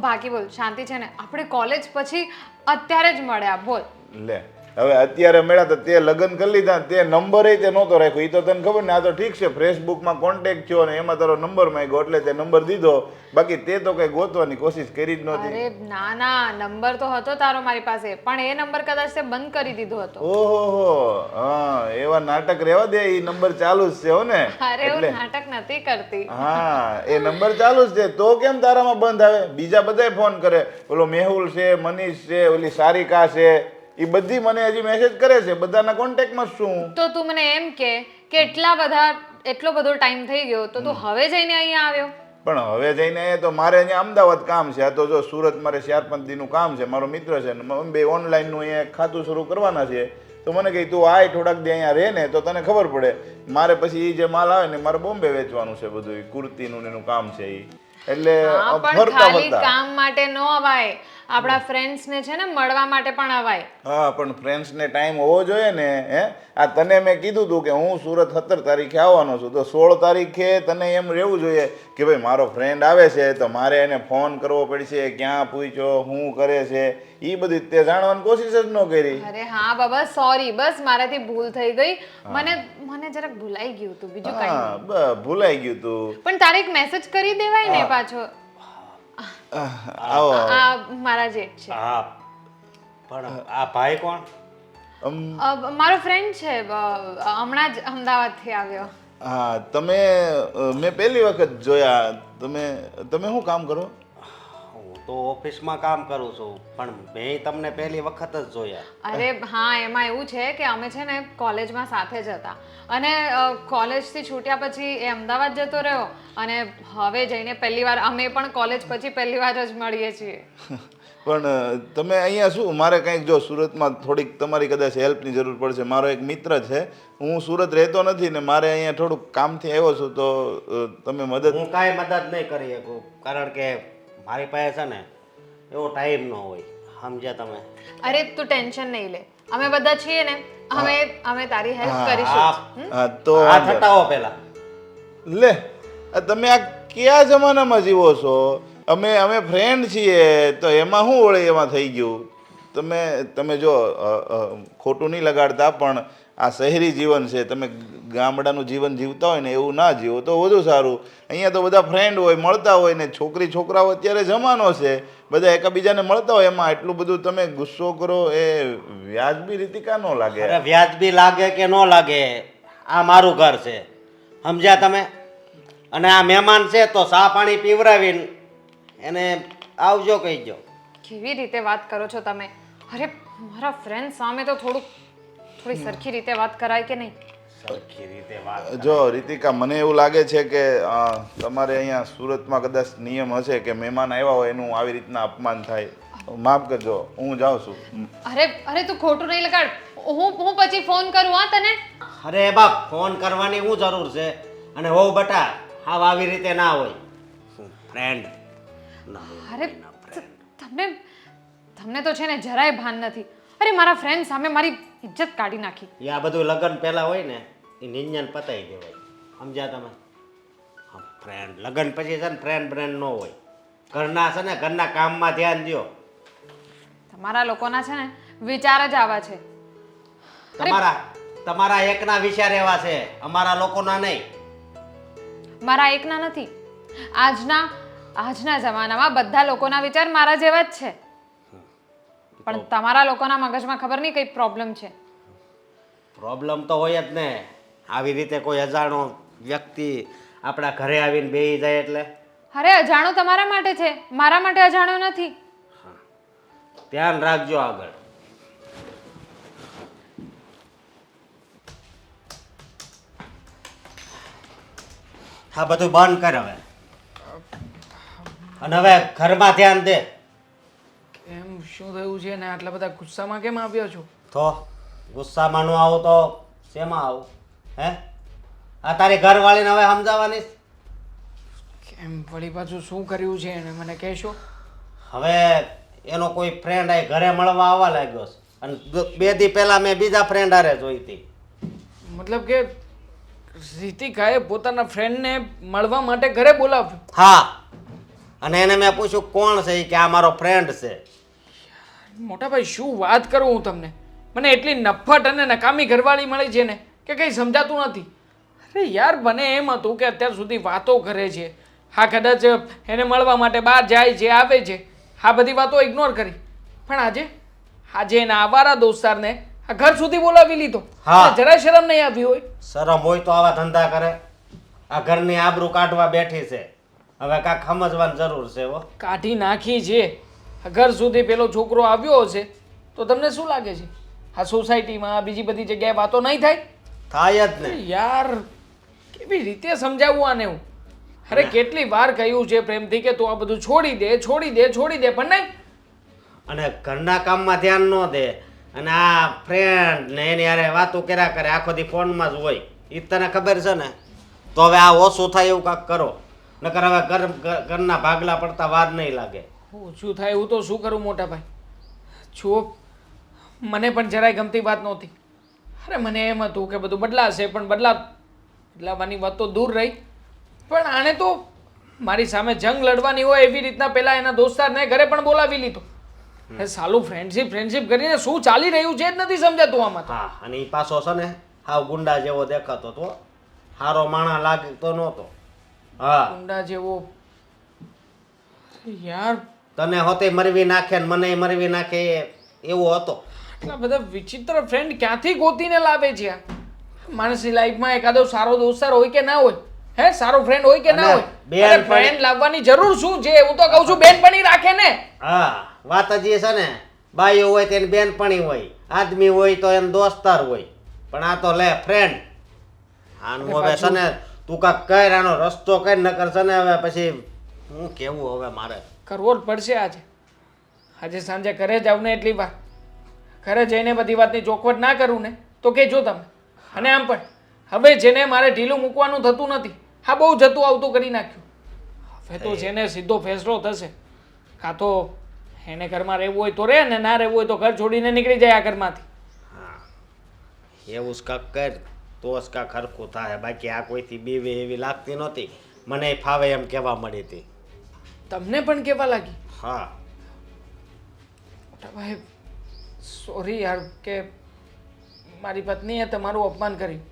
બાકી બોલ, શાંતિ છે ને? આપણે કોલેજ પછી અત્યારે જ મળ્યા, બોલ. લે હવે અત્યારે મળ્યા તો તે લગ્ન કરી લીધા, તે નંબર તે નહોતો રાખ્યો. એ તો તને ખબર ને, આ તો ઠીક છે ફેસબુકમાં કોન્ટેક્ટ થયો ને એમાં તારો નંબર માંગ્યો એટલે તે નંબર દીધો. બાકી તે તો કઈ ગોતવાની કોશિશ કરી જ નહોતી. અરે ના ના, નંબર તો હતો તારો મારી પાસે, પણ એ નંબર કદાચ તે બંધ કરી દીધો હતો. ઓહો, હા એવા નાટક રહેવા દે, એ નંબર ચાલુ જ છે હો ને. અરે હું નાટક નથી કરતી. હા એ નંબર ચાલુ જ છે તો કેમ તારામાં બંધ આવે? બીજા બધાય ફોન કરે, ઓલો મેહુલ છે, મનીષ છે, ઓલી સારિકા છે, એ બધી મને હજી મેસેજ કરે છે. બધાના કોન્ટેક્ટમાં શું? તો તું મને એમ કે એટલો બધો ટાઈમ થઈ ગયો તો તું હવે જઈને અહીંયા આવ્યો? પણ હવે જઈને તો મારે અહીંયા અમદાવાદ કામ છે. આ તો જો સુરત મારે 4-5 દીનું કામ છે. મારો મિત્ર છે ને બે ઓનલાઈનનું અહીંયા ખાતું શરૂ કરવાના છે. તો મને કહી તું આય થોડાક દી અહીંયા રહે ને તો તને ખબર પડે. મારે પછી એ જે માલ આવે ને મારે બોમ્બે વેચવાનું છે બધું, કુર્તીનું ને એનું કામ છે એ. એટલે હા, પણ ખાલી કામ માટે ન અવાય, આપણા ફ્રેન્ડ્સ ને છે ને મળવા માટે પણ અવાય. હા પણ ફ્રેન્ડ્સ ને ટાઈમ હોવો જોઈએ ને. હે આ તને મેં કીધું તું કે હું સુરત 17 તારીખે આવવાનો છું, તો 16 તારીખે તને એમ રહેવું જોઈએ કે ભાઈ મારો ફ્રેન્ડ આવે છે તો મારે એને ફોન કરવો પડશે, ક્યાં પૂછ્યો, શું કરે છે, એ બધી તે જાણવાની કોશિશ જ ન કરી. અરે હા બાબા, સોરી, બસ મારાથી ભૂલ થઈ ગઈ. મને જરાક ભૂલાઈ ગયું હતું, બીજું કઈ નહીં. હા ભૂલાઈ ગયું તું. પણ તારે એક મેસેજ કરી દેવાય ને પાછો. આવો આ મારા જેઠ છે. હા, પણ આ ભાઈ કોણ? મારો ફ્રેન્ડ છે, હમણાં જ અમદાવાદથી આવ્યો. હા તમે મેં પહેલી વખત જોયા. તમે શું કામ કરો? હું તો ઓફિસમાં કામ કરું છું, પણ મેં તમને પહેલી વખત જ જોયા. અરે હા, એમાં એવું છે કે અમે છે ને કોલેજમાં સાથે જ હતા, અને કોલેજથી છૂટ્યા પછી એ અમદાવાદ જતો રહ્યો, અને હવે જઈને પહેલી વાર અમે પણ કોલેજ પછી પહેલી વાર જ મળીએ છીએ. પણ તમે અહીંયા શું, મારે કંઈક જો સુરતમાં થોડીક તમારી કદાચ હેલ્પની જરૂર પડશે. મારો એક મિત્ર છે, હું સુરત રહેતો નથી ને મારે અહીંયા થોડુંક કામથી આવ્યો છું, તો તમે મદદ. હું કાંઈ મદદ નહીં કરી શકું, કારણ કે મારી પાસે છે ને એવો ટાઈમ ન હોય, સમજ્યા તમે? અરે તું ટેન્શન નહીં લે, અમે બધા છીએ ને, અમે તારી હેલ્પ કરીશું. હા તો આ થટાવો પહેલા લે તમે આ કયા જમાનામાં જીવો છો? અમે ફ્રેન્ડ છીએ તો એમાં શું વળે એમાં થઈ ગયું? તમે જો ખોટું નહીં લગાડતા, પણ આ શહેરી જીવન છે, તમે ગામડાનું જીવન જીવતા હોય ને એવું ના જીવો તો વધુ સારું. અહીંયા તો બધા ફ્રેન્ડ હોય, મળતા હોય ને, છોકરાઓ અત્યારે જમાનો છે, બધા એકબીજાને મળતા હોય, એમાં એટલું બધું તમે ગુસ્સો કરો એ વ્યાજબી રીતિકા ન લાગે. અરે વ્યાજબી લાગે કે ન લાગે, આ મારું ઘર છે, સમજ્યા તમે? અને આ મહેમાન છે તો ચા પાણી પીવડાવીને એને આવજો કહીજો. કેવી રીતે વાત કરો છો તમે? અરે મારા ફ્રેન્ડ સામે તો થોડી સરખી રીતે વાત કરાય કે નહીં? સરખી રીતે વાત. જો રીતિકા, મને એવું લાગે છે કે તમારે અહીંયા સુરતમાં કદાચ નિયમ હશે કે મહેમાન આવ્યા હોય એનું આવી રીતના અપમાન થાય. માફ કરજો, હું જાઉં છું. અરે તું ખોટું નહીં લગાડ, હું પછી ફોન કરું હા તને. અરે બાપ, ફોન કરવાની શું જરૂર છે? અને હોવ બટા, હા આવી રીતે ના હોય. ફ્રેન્ડ અરે તમને તો છે ને જરાય ભાન નથી. અરે મારા ફ્રેન્ડ સામે મારી ઇજ્જત કાઢી નાખી. એ આ બધું લગ્ન પહેલા હોય ને એ નિંજન પતાવી દેવાય, સમજ્યા તમે? હા ફ્રેન્ડ, લગ્ન પછી છે ને ફ્રેન્ડ બ્રેન્ડ ન હોય. ઘરના છે ને ઘરના કામમાં ધ્યાન દો. તમારા લોકોના છે ને વિચાર જ આવા છે. તમારા એકના વિચાર એવા છે, અમારા લોકોના નહીં. મારા એકના નથી, આજના જમાનામાં બધા લોકોના વિચાર મારા જેવા જ છે, પણ તમારા લોકોના મગજમાં ખબર નહીં કઈ પ્રોબ્લેમ છે. પ્રોબ્લેમ તો હોય જ ને. આવી રીતે કોઈ અજાણો વ્યક્તિ આપણા ઘરે આવીને બેસી જાય એટલે. અરે અજાણો તમારા માટે છે, મારા માટે અજાણ્યો નથી. ધ્યાન રાખજો આગળ. હા બધું બંધ કર હવે. અને હવે ઘરમાં ધ્યાન દે. એમ શું થયું છે ને આટલા બધા ગુસ્સામાં કેમ આવ્યો છો? તો ગુસ્સામાં ન આવું તો શેમાં આવું? હે આ તારી ઘરવાળીને હવે સમજાવવાની છે? કેમ વળી પાછું શું કર્યું છે એને મને કહેશો? હવે એનો કોઈ ફ્રેન્ડ આ ઘરે મળવા આવવા લાગ્યો છે અને 2 દી પહેલા મેં બીજા ફ્રેન્ડ હારે જોઈ હતી. મતલબ કે રીતિકાએ પોતાના ફ્રેન્ડને મળવા માટે ઘરે બોલાવ્યો? હા, અને એને મેં પૂછ્યું કોણ છે? ઈ કે આ મારો ફ્રેન્ડ છે. મોટા ભાઈ શું વાત કરું હું તમને? મને એટલી નફ્ફટ અને નકામી ઘરવાળી મળી છે ને કે કંઈ સમજાતું નથી. અરે યાર, મને એમ હતું કે અત્યાર સુધી વાતો કરે છે, હા કદાચ એને મળવા માટે બહાર જાય છે, આવે છે, આ બધી વાતો ઇગ્નોર કરી, પણ આજે એના આવારા દોસ્તારને આ ઘર સુધી બોલાવી લીધો. હા. એને જરાય શરમ નહીં આવી હોય? શરમ હોય તો આવા ધંધા કરે? આ ઘરની આબરૂ કાઢવા બેઠી છે, હવે કાંઈક સમજવાની જરૂર છે. હો, કાઢી નાખી છે. આ ઘર સુધી પેલો છોકરો આવ્યો હશે તો તમને શું લાગે છે આ સોસાયટીમાં બીજી બધી જગ્યાએ વાતો નહીં થાય? થાય જ ને. યાર, કેવી રીતે સમજાવવું આને હું? અરે કેટલી વાર કહ્યું છે પ્રેમથી કે તું આ બધું છોડી દે, છોડી દે, છોડી દે, પણ નહીં. અને ઘરના કામમાં ધ્યાન ન દે અને આ ફ્રેન્ડ ને એની હારે વાતો કર્યા કરે, આખો દી ફોનમાં જ હોય. ઈ તને ખબર છે ને? તો હવે આ ઓછું થાય એવું કાંઈક કરો, નકર હવે ઘરના ભાગલા પડતા વાર નહીં લાગે. ઓછું થાય એવું તો શું કરું મોટા ભાઈ? જુઓ, મને પણ જરાય ગમતી વાત નહોતી. અરે મને એમ હતું કે બધું બદલાશે, પણ બદલાવાની વાત તો દૂર રહી. પણ આણે તો મારી સામે જંગ લડવાની હોય એવી રીતના પહેલા એના દોસ્તારને ઘરે પણ બોલાવી લીધો. એ સાલું ફ્રેન્ડશિપ કરીને શું ચાલી રહ્યું છે જ નથી સમજાતું આમાં તો. હા, અને ઈ પાછો છે ને હાવ ગુંડા જેવો દેખાતો તો, હારો માણા લાગતો નહોતો. હા, ગુંડા જેવો? યાર, તને હોતે મરવી નાખે ને મને મરવી નાખે એવો હતો. આટલા બધા વિચિત્ર ફ્રેન્ડ ક્યાંથી ગોતીને લાવે છે આ? માણસની લાઈફમાં એકાદો સારો દોસ્તાર હોય કે ના હોય? હે, સારો ફ્રેન્ડ હોય કે ના અને હોય? બેનપણી- ફ્રેન્ડ લાવવાની જરૂર શું છે? હું તો કહું છું બેનપણી રાખે ને. હા, વાત જ એ છે ને, બાઈઓ હોય તેની બેનપણી હોય, આદમી હોય તો એનો દોસ્તાર હોય, પણ આ તો લે ફ્રેન્ડ. આનું હવે છે ને તું કાંક કર, આનો રસ્તો કર, નકર છે ને હવે પછી હું કેવું હવે મારે? કરવો જ પડશે આજે સાંજે ઘરે જાવ ને એટલી વાર. ઘરે જઈને બધી વાતની ચોખવટ ના કરું ને તો કહેજો તમે. અને આમ પણ હવે જેને મારે ઢીલું મૂકવાનું થતું નથી, હા બહુ જતું આવતું કરી નાખ્યું. હવે તો જેને સીધો ફેસલો થશે, કાં તો એને ઘરમાં રહેવું હોય તો રહે, ને ના રહેવું હોય તો ઘર છોડીને નીકળી જાય આ ઘરમાંથી. એવું જ કાંક કર તો જ કાંક હરખું થાય, બાકી આ કોઈથી બીવે એવી લાગતી નહોતી. મને ફાવે એમ કહેવા મળી હતી. તમને પણ કેવા લાગી? હા, મોટા ભાઈ સોરી યાર કે મારી પત્નીએ તમારું અપમાન કર્યું.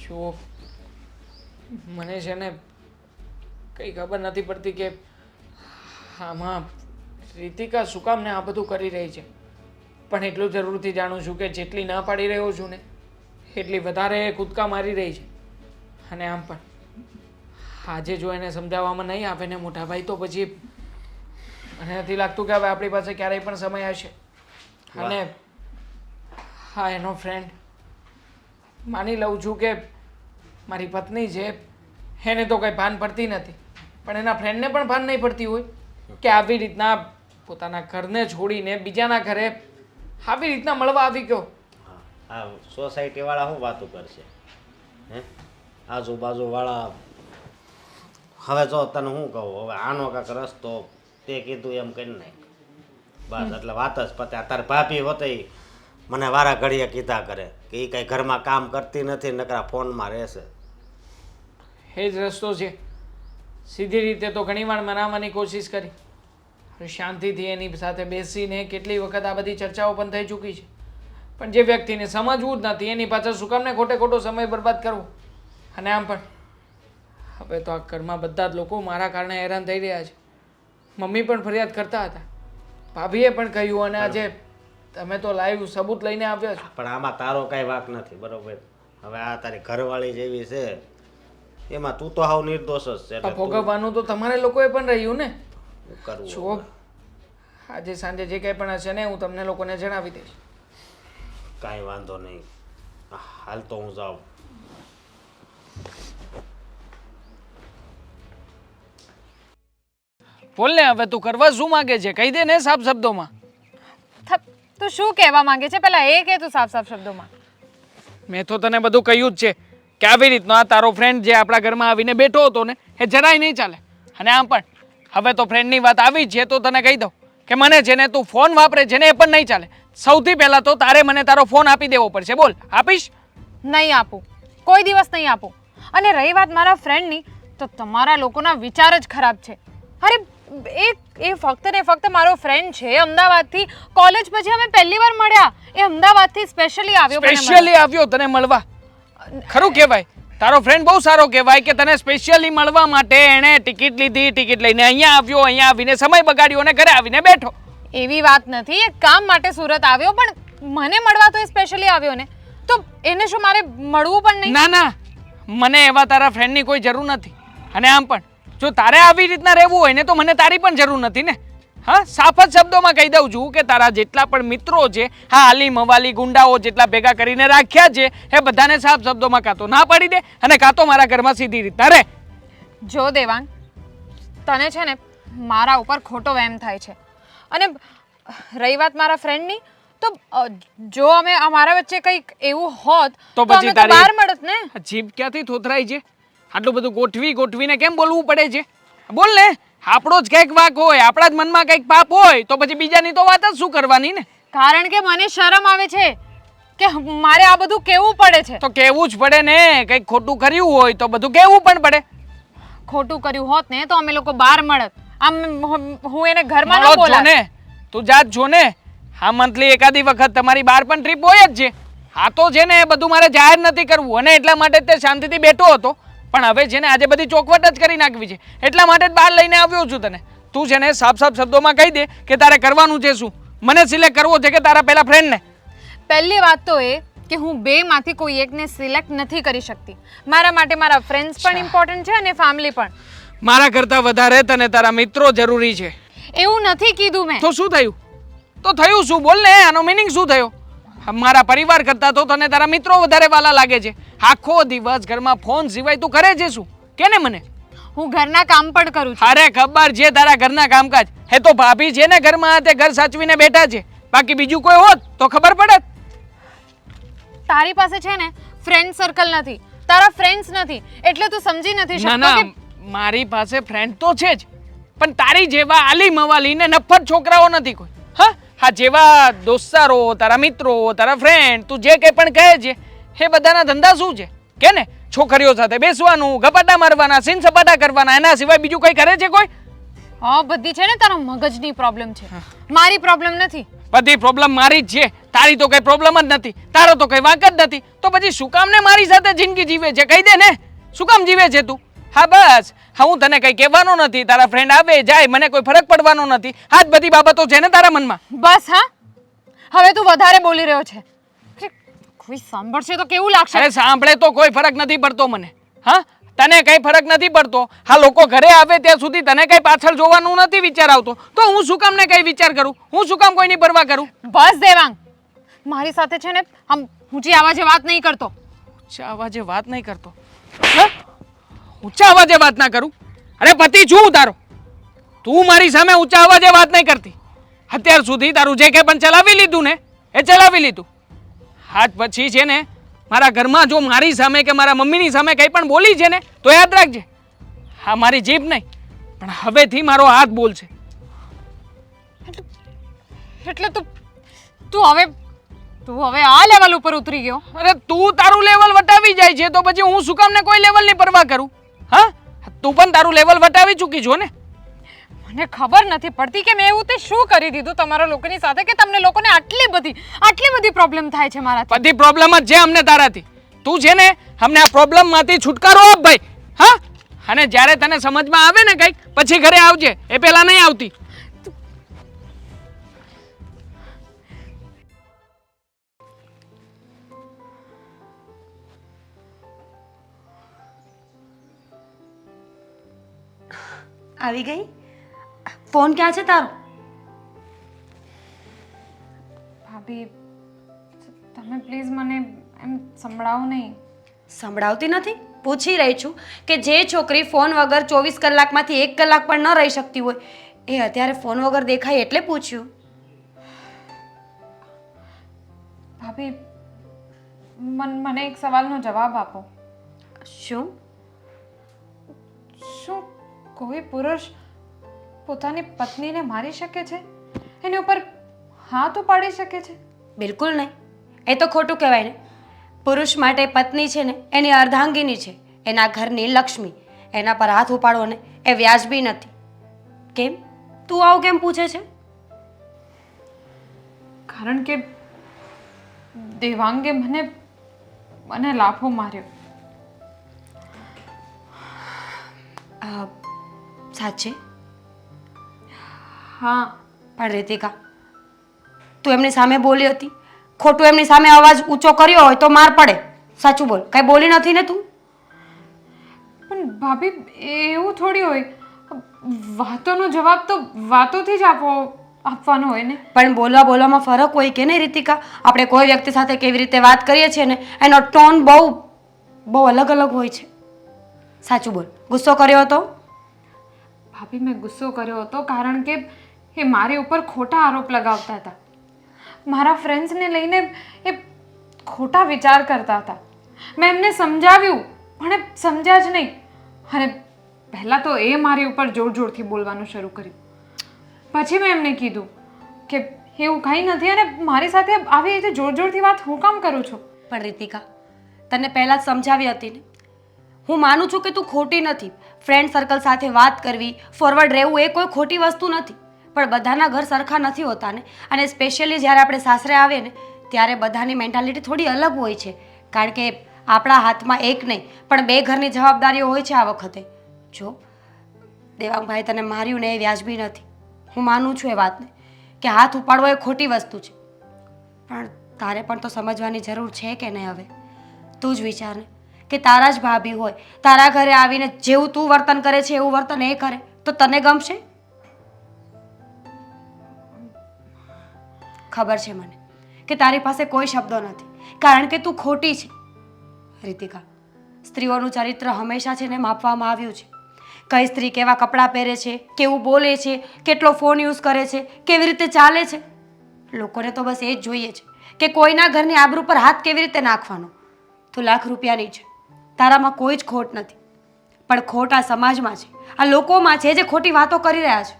જો મને છે ને કંઈ ખબર નથી પડતી કે આમાં રીતિકા શું કામ ને આ બધું કરી રહી છે, પણ એટલું જરૂરથી જાણું છું કે જેટલી ના પાડી રહ્યો છું ને એટલી વધારે કૂદકા મારી રહી છે. અને આમ પણ આજે જો એને સમજાવવામાં નહીં આવે ને મોટા ભાઈ, તો પછી મને નથી લાગતું કે હવે આપણી પાસે ક્યારેય પણ સમય હશે. અને હા, એનો ફ્રેન્ડ માની લઉં છું કે મારી પત્ની છે એને તો કંઈ ભાન પડતી નથી, પણ એના ફ્રેન્ડને પણ ભાન નહીં પડતી હોય કે આવી રીતના પોતાના ઘરને છોડીને બીજાના ઘરે આવી રીતના મળવા આવી ગયો. આ સોસાયટી વાળા શું વાતો કરશે? હે, આજુબાજુ વાળા હવે જો તને શું કહું, હવે આનો કાંક રસ્તો તે કીધું એમ કરી નાખ બસ, એટલે વાત જ પતે. તાર ભાભી હોતે મને વારા ઘડીએ કીધા કરે કે એ કઈ ઘરમાં કામ કરતી નથી, નકરા ફોનમાં રહેશે. એ જ રસ્તો છે. સીધી રીતે તો ઘણી વાર મનાવવાની કોશિશ કરી, શાંતિથી એની સાથે બેસીને કેટલી વખત આ બધી ચર્ચાઓ પણ થઈ ચૂકી છે, પણ જે વ્યક્તિને સમજવું જ નથી એની પાછળ શું કામને ખોટે ખોટો સમય બરબાદ કરવો. અને આમ પણ હવે તો આ ઘરમાં બધા જ લોકો મારા કારણે હેરાન થઈ રહ્યા છે. મમ્મી પણ ફરિયાદ કરતા હતા, ભાભીએ પણ કહ્યું, અને આજે તમે તો લાઈવ સબૂત લઈને આવ્યા છો. પણ આમાં તારો કાંઈ વાંક નથી, બરોબર? હવે આ તારી ઘરવાળી જેવી છે એમાં તું તો હાવ નિર્દોષ જ છે. એટલે ભોગવવાનું તો તમારે લોકોએ પણ રહ્યું ને. શું કરવું? જો આજે સાંજે જે કંઈ પણ હશે ને હું તમને લોકોને જણાવી દઈશ. કાંઈ વાંધો નહીં, હાલ તો હું જાઉં. બોલ ને હવે તું કરવા શું માંગે છે કહી દે ને સાફ શબ્દોમાં. તું શું કહેવા માંગે છે પહેલા એ કહે તું સાફ સાફ શબ્દોમાં. મેં તો તને બધું કહ્યું જ છે કે આવી રીતનો આ તારો ફ્રેન્ડ જે આપણા ઘરમાં આવીને બેઠો હતો ને એ જરાય નહીં ચાલે. અને આમ પણ હવે તો ફ્રેન્ડની વાત આવી જ છે તો તને કહી દઉં કે મને છે ને તું ફોન વાપરે છે ને એ પણ નહીં ચાલે. સૌથી પહેલાં તો તારે મને તારો ફોન આપી દેવો પડશે. બોલ આપીશ? નહીં આપું, કોઈ દિવસ નહીં આપું. અને રહી વાત મારા ફ્રેન્ડની, તો તમારા લોકોના વિચાર જ ખરાબ છે. અરે એ ફક્ત ને ફક્ત મારો ફ્રેન્ડ છે અમદાવાદથી. કોલેજ પછી અમે પહેલી વાર મળ્યા. એ અમદાવાદથી સ્પેશિયલી આવ્યો મને મળવા. સ્પેશિયલી આવ્યો તને મળવા? ખરું કહેવાય, તારો ફ્રેન્ડ બહુ સારો કહેવાય કે તને સ્પેશિયલી મળવા માટે એણે ટિકિટ લીધી, ટિકિટ લઈને અહીંયા આવ્યો, અહીંયા આવીને સમય બગાડ્યો અને ઘરે આવીને બેઠો. એવી વાત નથી, એ કામ માટે સુરત આવ્યો, પણ મને મળવા તો એ સ્પેશિયલી આવ્યો ને, તો એને શું મારે મળવું પણ નહીં? ના ના, મને એવા તારા ફ્રેન્ડની કોઈ જરૂર નથી. અને આમ પણ જો તારે આવી રીતના રહેવું હોય ને તો મને તારી પણ જરૂર નથી ને. હા, સાફ જ શબ્દોમાં કહી દઉં છું કે તારા જેટલા પણ મિત્રો છે, હા આલી મવાલી ગુંડાઓ જેટલા ભેગા કરીને રાખ્યા છે, એ બધાને સાફ શબ્દોમાં કાં તો ના પાડી દે અને કાં તો મારા ઘરમાં સીધી રીતના રહે. જો દેવાંગ, તને છે ને મારા ઉપર ખોટો વહેમ થાય છે. અને રહી વાત મારા ફ્રેન્ડની, તો જો અમે અમારા વચ્ચે કંઈક એવું હોત તો અમે પછી તો તારી બહાર મળત ને. જીભ ક્યાંથી થોથરાય છે? આટલું બધું ગોઠવીને કેમ બોલવું પડે છે? બોલ ને, આપણો જ કંઈક વાંક હોય, આપણા જ મનમાં કંઈક પાપ હોય તો પછી બીજાની તો વાત જ શું કરવાની ને. કારણ કે મને શરમ આવે છે કે મારે આ બધું કેવું પડે છે. તો કેવું જ પડે ને, કંઈક ખોટું કર્યું હોય તો બધું કેવું પણ પડે. ખોટું કર્યું હોત ને તો અમે લોકો બહાર મળત. આમ હું એને ઘરમાં મળો ન જ છો બોલાત. ને, તું જાત છો ને. હા, મંથલી એકાદી વખત તમારી બહાર પણ ટ્રીપ હોય જ છે. આ તો છે ને એ બધું મારે જાહેર નથી કરવું અને એટલા માટે તે શાંતિથી બેઠો હતો. પણ હવે છે ને આજે બધી ચોખવટ જ કરી નાખવી છે, એટલા માટે જ બહાર લઈને આવ્યો છું તને. તું છે ને સાફ સાફ શબ્દોમાં કહી દે કે તારે કરવાનું છે શું. મને સિલેક્ટ કરવો છે કે તારા પેલા ફ્રેન્ડને? પહેલી વાત તો એ કે હું બેમાંથી કોઈ એકને સિલેક્ટ નથી કરી શકતી. મારા માટે મારા ફ્રેન્ડ્સ પણ ઇમ્પોર્ટન્ટ છે અને ફેમિલી પણ. મારા કરતાં વધારે તને તારા મિત્રો જરૂરી છે. એવું નથી કીધું મેં. તો શું થયું? તો થયું શું? બોલ ને, આનો મિનિંગ શું થયો? મારા પરિવાર કરતાં તો તને તારા મિત્રો વધારે વાલા લાગે છે. આખો દિવસ ઘરમાં ફોન સિવાય તું કરે છે શું? કે ને મને. હું ઘરના કામ પણ કરું છું. અરે ખબર છે તારા ઘરના કામકાજ. હે તો ભાભી છે ને ઘરમાં, તે ઘર સાચવીને બેઠા છે. બાકી બીજું કોઈ હોત તો ખબર પડત. તારી પાસે છે ને ફ્રેન્ડ સર્કલ નથી, તારા ફ્રેન્ડ્સ નથી, એટલે તું સમજી નથી ના શકતો ના, કે મારી પાસે ફ્રેન્ડ તો છે જ, પણ તારી જેવા આલી મવાલી ને નફ્ફટ છોકરાઓ નથી કોઈ. હા હા, જેવા દોસ્તારો, તારા મિત્રો, તારા ફ્રેન્ડ, તું જે કંઈ પણ કહે છે એ બધાના ધંધા શું છે? કે ને છોકરીઓ સાથે બેસવાનું, ગપાટા મારવાના, સીન સપાટા કરવાના, એના સિવાય બીજું કંઈ કરે છે કોઈ? હા, બધી છે ને તારા મગજની પ્રોબ્લેમ છે, મારી પ્રોબ્લેમ નથી. બધી પ્રોબ્લેમ મારી જ છે, તારી તો કઈ પ્રોબ્લેમ જ નથી, તારો તો કઈ વાંક જ નથી. તો પછી શું કામ ને મારી સાથે જિંદગી જીવે છે? કહી દે ને, શું કામ જીવે છે તું? હા બસ, હા હું તને કઈ કહેવાનો નથી, તારા ફ્રેન્ડ આવે જાય મને કોઈ ફરક પડવાનો નથી. આ જ બધી બાબતો છે ને તારા મનમાં? બસ હા, હવે તું વધારે બોલી રહ્યો છે. કોઈ સાંભળશે તો કેવું લાગશે? અરે સાંભળે તો કોઈ ફરક નથી પડતો મને. હા, તને કઈ ફરક નથી પડતો. હા, લોકો ઘરે આવે ત્યાં સુધી તને કઈ પાછળ જોવાનું નથી વિચાર આવતો, તો હું શું કામ ને કઈ વિચાર કરું? હું શું કામ કોઈની પરવા કરું? બસ દેવાંગ, મારી સાથે છે ને આમ ઊંચી અવાજે વાત નહીં કરતો. ઊંચા અવાજે વાત નહીં કરતો? હા, ઊંચા અવાજે વાત ના કરું? અરે પતિ છું તારો, તું મારી સામે ઊંચા અવાજે વાત નહીં કરતી. અત્યાર સુધી તારું જે કંઈ પણ ચલાવી લીધું ને એ ચલાવી લીધું. આજ પછી છે ને મારા ઘરમાં જો મારી સામે કે મારા મમ્મીની સામે કંઈ પણ બોલી છે ને તો યાદ રાખજે, હા મારી જીભ નહીં પણ હવેથી મારો હાથ બોલશે. એટલે તું હવે આ લેવલ ઉપર ઉતરી ગયો? અરે તું તારું લેવલ વટાવી જાય છે તો પછી હું શું કામ ને કોઈ લેવલની પરવા કરું? હા, તું પણ તારું લેવલ વટાવી ચૂકી છો ને. મને ખબર નથી પડતી કે મેં એવું તે શું કરી દીધું તમારા લોકોની સાથે કે તમને લોકોને આટલી બધી પ્રોબ્લેમ થાય છે મારાથી? બધી પ્રોબ્લેમ જ છે અમને તારાથી. તું છે ને અમને આ પ્રોબ્લેમમાંથી છુટકારો આપ ભાઈ. હા, અને જ્યારે તને સમજમાં આવે ને કંઈક પછી ઘરે આવજે, એ પહેલા નહીં આવતી. આવી ગઈ? ફોન ક્યાં છે તારો? ભાભી, તમે પ્લીઝ મને એમ સંભળાવો નહીં. સંભળાવતી નથી, પૂછી રહી છું કે જે છોકરી ફોન વગર 24 કલાકમાંથી 1 કલાક પણ ન રહી શકતી હોય એ અત્યારે ફોન વગર દેખાય એટલે પૂછ્યું. ભાભી મને એક સવાલનો જવાબ આપો. શું? શું કોઈ પુરુષ પોતાની પત્નીને મારી શકે છે? એની ઉપર હાથ ઉપાડી શકે છે? બિલકુલ નહીં. એ તો ખોટું કહેવાય ને. પુરુષ માટે પત્ની છે ને એની અર્ધાંગીની છે, એના ઘરની લક્ષ્મી. એના પર હાથ ઉપાડવો ને એ વ્યાજબી નથી. કેમ? તું આવું કેમ પૂછે છે? કારણ કે દેવાંગે મને લાફો માર્યો. સાચે? હા. પણ રીતિકા, તું એમની સામે બોલી હતી. ખોટું એમની સામે અવાજ ઊંચો કર્યો હોય તો માર પડે. સાચું બોલ, કાંઈ બોલી નથી ને તું? પણ ભાભી એવું થોડી હોય. વાતોનો જવાબ તો વાતોથી જ આપવાનો હોય ને. પણ બોલવામાં ફરક હોય કે નહીં રીતિકા? આપણે કોઈ વ્યક્તિ સાથે કેવી રીતે વાત કરીએ છીએ ને એનો ટોન બહુ અલગ અલગ હોય છે. સાચું બોલ, ગુસ્સો કર્યો હતો? ભાભી મેં ગુસ્સો કર્યો હતો કારણ કે એ મારી ઉપર ખોટા આરોપ લગાવતા હતા. મારા ફ્રેન્ડ્સને લઈને એ ખોટા વિચાર કરતા હતા. મેં એમને સમજાવ્યું પણ એ સમજ્યા જ નહીં. અને પહેલાં તો એ મારી ઉપર જોરથી બોલવાનું શરૂ કર્યું. પછી મેં એમને કીધું કે એવું કંઈ નથી અને મારી સાથે આવી રીતે જોરથી વાત હું કામ કરું છું. પણ રીતિકા, તને પહેલાં જ સમજાવી હતી ને. હું માનું છું કે તું ખોટી નથી. ફ્રેન્ડ સર્કલ સાથે વાત કરવી, ફોરવર્ડ રહેવું એ કોઈ ખોટી વસ્તુ નથી. પણ બધાના ઘર સરખા નથી હોતા ને. અને સ્પેશિયલી જ્યારે આપણે સાસરે આવીએ ને ત્યારે બધાની મેન્ટાલિટી થોડી અલગ હોય છે. કારણ કે આપણા હાથમાં એક નહીં પણ બે ઘરની જવાબદારીઓ હોય છે આ વખતે. જો દેવાંગભાઈ તને માર્યું ને એ વ્યાજબી નથી. હું માનું છું એ વાતને કે હાથ ઉપાડવો એ ખોટી વસ્તુ છે. પણ તારે પણ તો સમજવાની જરૂર છે કે નહીં? હવે તું જ વિચાર ને કે તારા જ ભાભી હોય, તારા ઘરે આવીને જેવું તું વર્તન કરે છે એવું વર્તન એ કરે તો તને ગમશે? ખબર છે મને કે તારી પાસે કોઈ શબ્દો નથી કારણ કે તું ખોટી છે. રીતિકા, સ્ત્રીઓનું ચરિત્ર હંમેશા છે ને માપવામાં આવ્યું છે. કઈ સ્ત્રી કેવા કપડાં પહેરે છે, કેવું બોલે છે, કેટલો ફોન યુઝ કરે છે, કેવી રીતે ચાલે છે. લોકોને તો બસ એ જ જોઈએ છે કે કોઈના ઘરની આબરૂ પર હાથ કેવી રીતે નાખવાનો. તું લાખ રૂપિયાની છે, તારામાં કોઈ જ ખોટ નથી. પણ ખોટ આ સમાજમાં છે, આ લોકોમાં છે જે ખોટી વાતો કરી રહ્યા છે.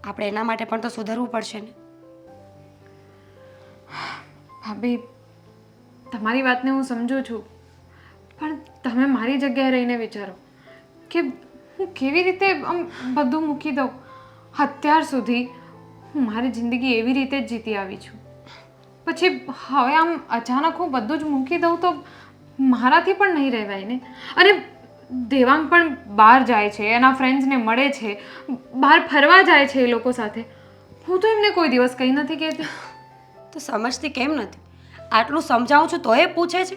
આપણે એના માટે પણ તો સુધરવું પડશે ને. ભાભી તમારી વાતને હું સમજું છું પણ તમે મારી જગ્યાએ રહીને વિચારો કે હું કેવી રીતે આમ બધું મૂકી દઉં. અત્યાર સુધી હું મારી જિંદગી એવી રીતે જ જીતી આવી છું. પછી હવે આમ અચાનક હું બધું જ મૂકી દઉં તો મારાથી પણ નહીં રહેવાય ને. અને દેવાંગ પણ બહાર જાય છે, એના ફ્રેન્ડ્સને મળે છે, બહાર ફરવા જાય છે એ લોકો સાથે. હું તો એમને કોઈ દિવસ કંઈ નથી કહેતી. તો સમજતી કેમ નથી? આટલું સમજાવું છું તો એ પૂછે છે.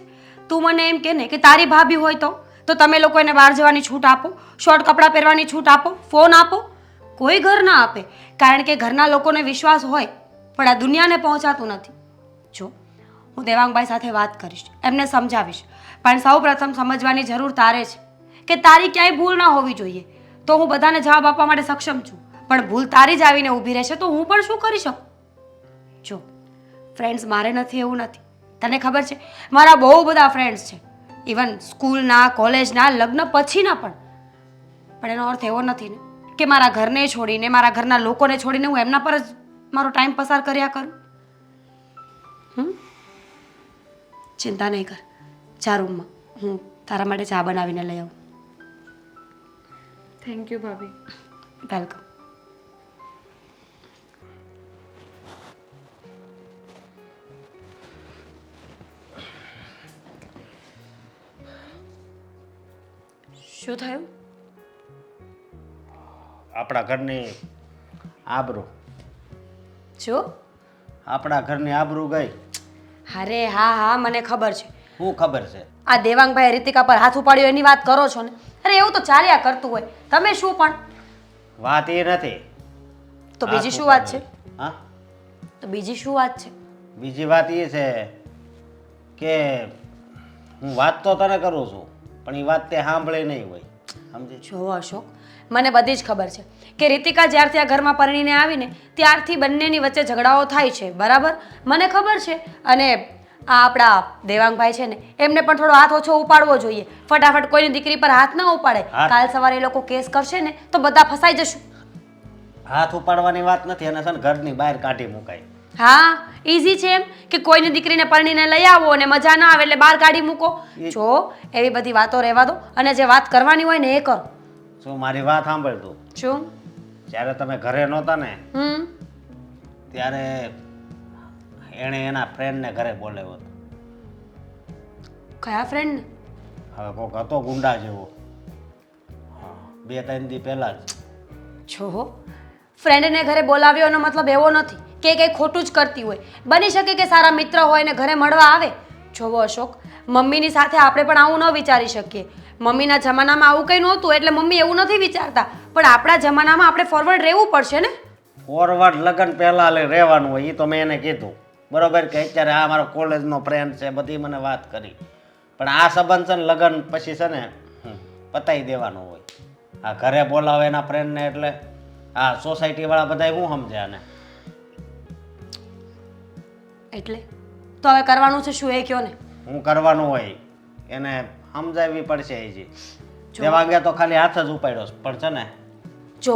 તું મને એમ કે ને કે તારી ભાભી હોય તો તમે લોકો એને બહાર જવાની છૂટ આપો, શોર્ટ કપડાં પહેરવાની છૂટ આપો, ફોન આપો. કોઈ ઘર ના આપે કારણ કે ઘરના લોકોને વિશ્વાસ હોય પણ આ દુનિયાને પહોંચાતું નથી. જો હું દેવાંગભાઈ સાથે વાત કરીશ, એમને સમજાવીશ. પણ સૌ પ્રથમ સમજવાની જરૂર તારે છે કે તારી ક્યાંય ભૂલ ના હોવી જોઈએ. તો હું બધાને જવાબ આપવા માટે સક્ષમ છું પણ ભૂલ તારી જ આવીને ઊભી રહેશે તો હું પણ શું કરી શકું? જો ફ્રેન્ડ્સ મારે નથી એવું નથી. તને ખબર છે મારા બહુ બધા ફ્રેન્ડ્સ છે, ઇવન સ્કૂલના, કોલેજના, લગ્ન પછીના પણ. પણ એનો અર્થ એવો નથી ને કે મારા ઘરને છોડીને, મારા ઘરના લોકોને છોડીને હું એમના પર જ મારો ટાઈમ પસાર કર્યા કરું. ચિંતા નહીં કર, જા રૂમમાં, હું તારા માટે ચા બનાવીને લઈ આવું. થેન્ક યુ ભાભી. વેલકમ. શું થયું? આપણા ઘરની આબરૂ જો આપણા ઘરની આબરૂ ગઈ. અરે હા મને ખબર છે. શું ખબર છે? આ દેવાંગભાઈ રીતિકા પર હાથ ઉપાડ્યો એની વાત કરો છો ને? અરે એવું તો ચાલ્યા કરતું હોય. તમે શું પણ વાત એ નથી. તો બીજી શું વાત છે? હા, તો બીજી શું વાત છે? બીજી વાત એ છે કે હું વાત તો તને કરું છું પણ એ વાત તે સાંભળે નહીં હોય. સમજી? જો અશોક, મને બધી જ ખબર છે કે રીતિકા જ્યારથી આ ઘરમાં પરણીને આવીને ત્યારથી બંનેની વચ્ચે ઝઘડાઓ થાય છે, બરાબર? મને ખબર છે. અને આ આપણા દેવાંગભાઈ છે ને એમને પણ થોડો હાથ ઓછો ઉપાડવો જોઈએ. ફટાફટ કોઈની દીકરી પર હાથ ના ઉપાડે. હાથ? કાલ સવારે એ લોકો કેસ કરશે ને તો બધા ફસાઈ જશું. હાથ ઉપાડવાની વાત નથી, અને છે ને ઘરની બહાર કાઢી મુકાય. હા, ઈઝી છે એમ કે કોઈની દીકરીને પરણીને લઈ આવો અને મજા ના આવે એટલે બહાર કાઢી મૂકો. જો એવી બધી વાતો રહેવા દો અને જે વાત કરવાની હોય ને એ કરો. શું મારી વાત સાંભળ તું? શું? જ્યારે તમે ઘરે નહોતા ને હમ ત્યારે એણે એના ફ્રેન્ડને ઘરે બોલાવ્યો હતો. કયા ફ્રેન્ડ? હવે કોક હતો ગુંડા જેવો. હા, 2-3 દી પહેલા જ. જો ફ્રેન્ડને ઘરે બોલાવ્યો એનો મતલબ એવો નથી કે કંઈ ખોટું જ કરતી હોય. બની શકે કે સારા મિત્ર હોય ને ઘરે મળવા આવે. જોવો અશોક, મમ્મીની સાથે આપણે પણ આવું ન વિચારી શકીએ. મમ્મીના જમાનામાં આવું કંઈ નહોતું એટલે મમ્મી એવું નથી વિચારતા, પણ આપણા જમાનામાં આપણે ફોરવર્ડ રહેવું પડશે ને. ફોરવર્ડ લગ્ન પહેલા રહેવાનું હોય એ તો મેં એને કીધું, બરોબર? કે અત્યારે આ મારો કોલેજનો ફ્રેન્ડ છે, બધી મને વાત કરી. પણ આ સંબંધ છે ને લગ્ન પછી છે ને પતાવી દેવાનો હોય. આ ઘરે બોલાવે એના ફ્રેન્ડને એટલે આ સોસાયટીવાળા બધા શું સમજે આને? એટલે તો હવે કરવાનું છે શું એ કયો ને. હું કરવાનું હોય એને સમજાવવી પડશે. હજી દેવાંગે તો ખાલી હાથ જ ઉપાડ્યો છે, પણ છે ને જો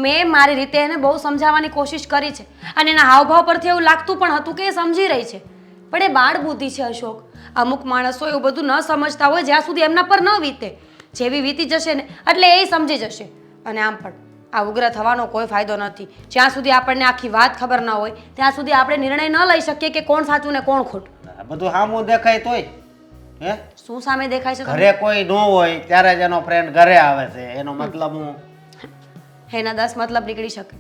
મેં મારી રીતે એને બહુ સમજાવવાની કોશિશ કરી છે અને એના હાવભાવ પરથી એવું લાગતું પણ હતું કે એ સમજી રહી છે, પણ એ બાળ બુદ્ધિ છે અશોક. અમુક માણસો એવું બધું ન સમજતા હોય જ્યાં સુધી એમના પર ન વીતે. જેવી વીતી જશે ને એટલે એ સમજી જશે. અને આમ પણ આ ઉગ્ર થવાનો કોઈ ફાયદો નથી. જ્યાં સુધી આપણને આખી વાત ખબર ન હોય ત્યાં સુધી આપણે નિર્ણય ન લઈ શકીએ કે કોણ સાચું ને કોણ ખોટું. આ બધું સામું દેખાય તોય હે શું સામે દેખાય છે તમને? ઘરે કોઈ ન હોય ત્યારે જ એનો ફ્રેન્ડ ઘરે આવે છે, એનો મતલબ હું એના 10 મતલબ નીકળી શકે,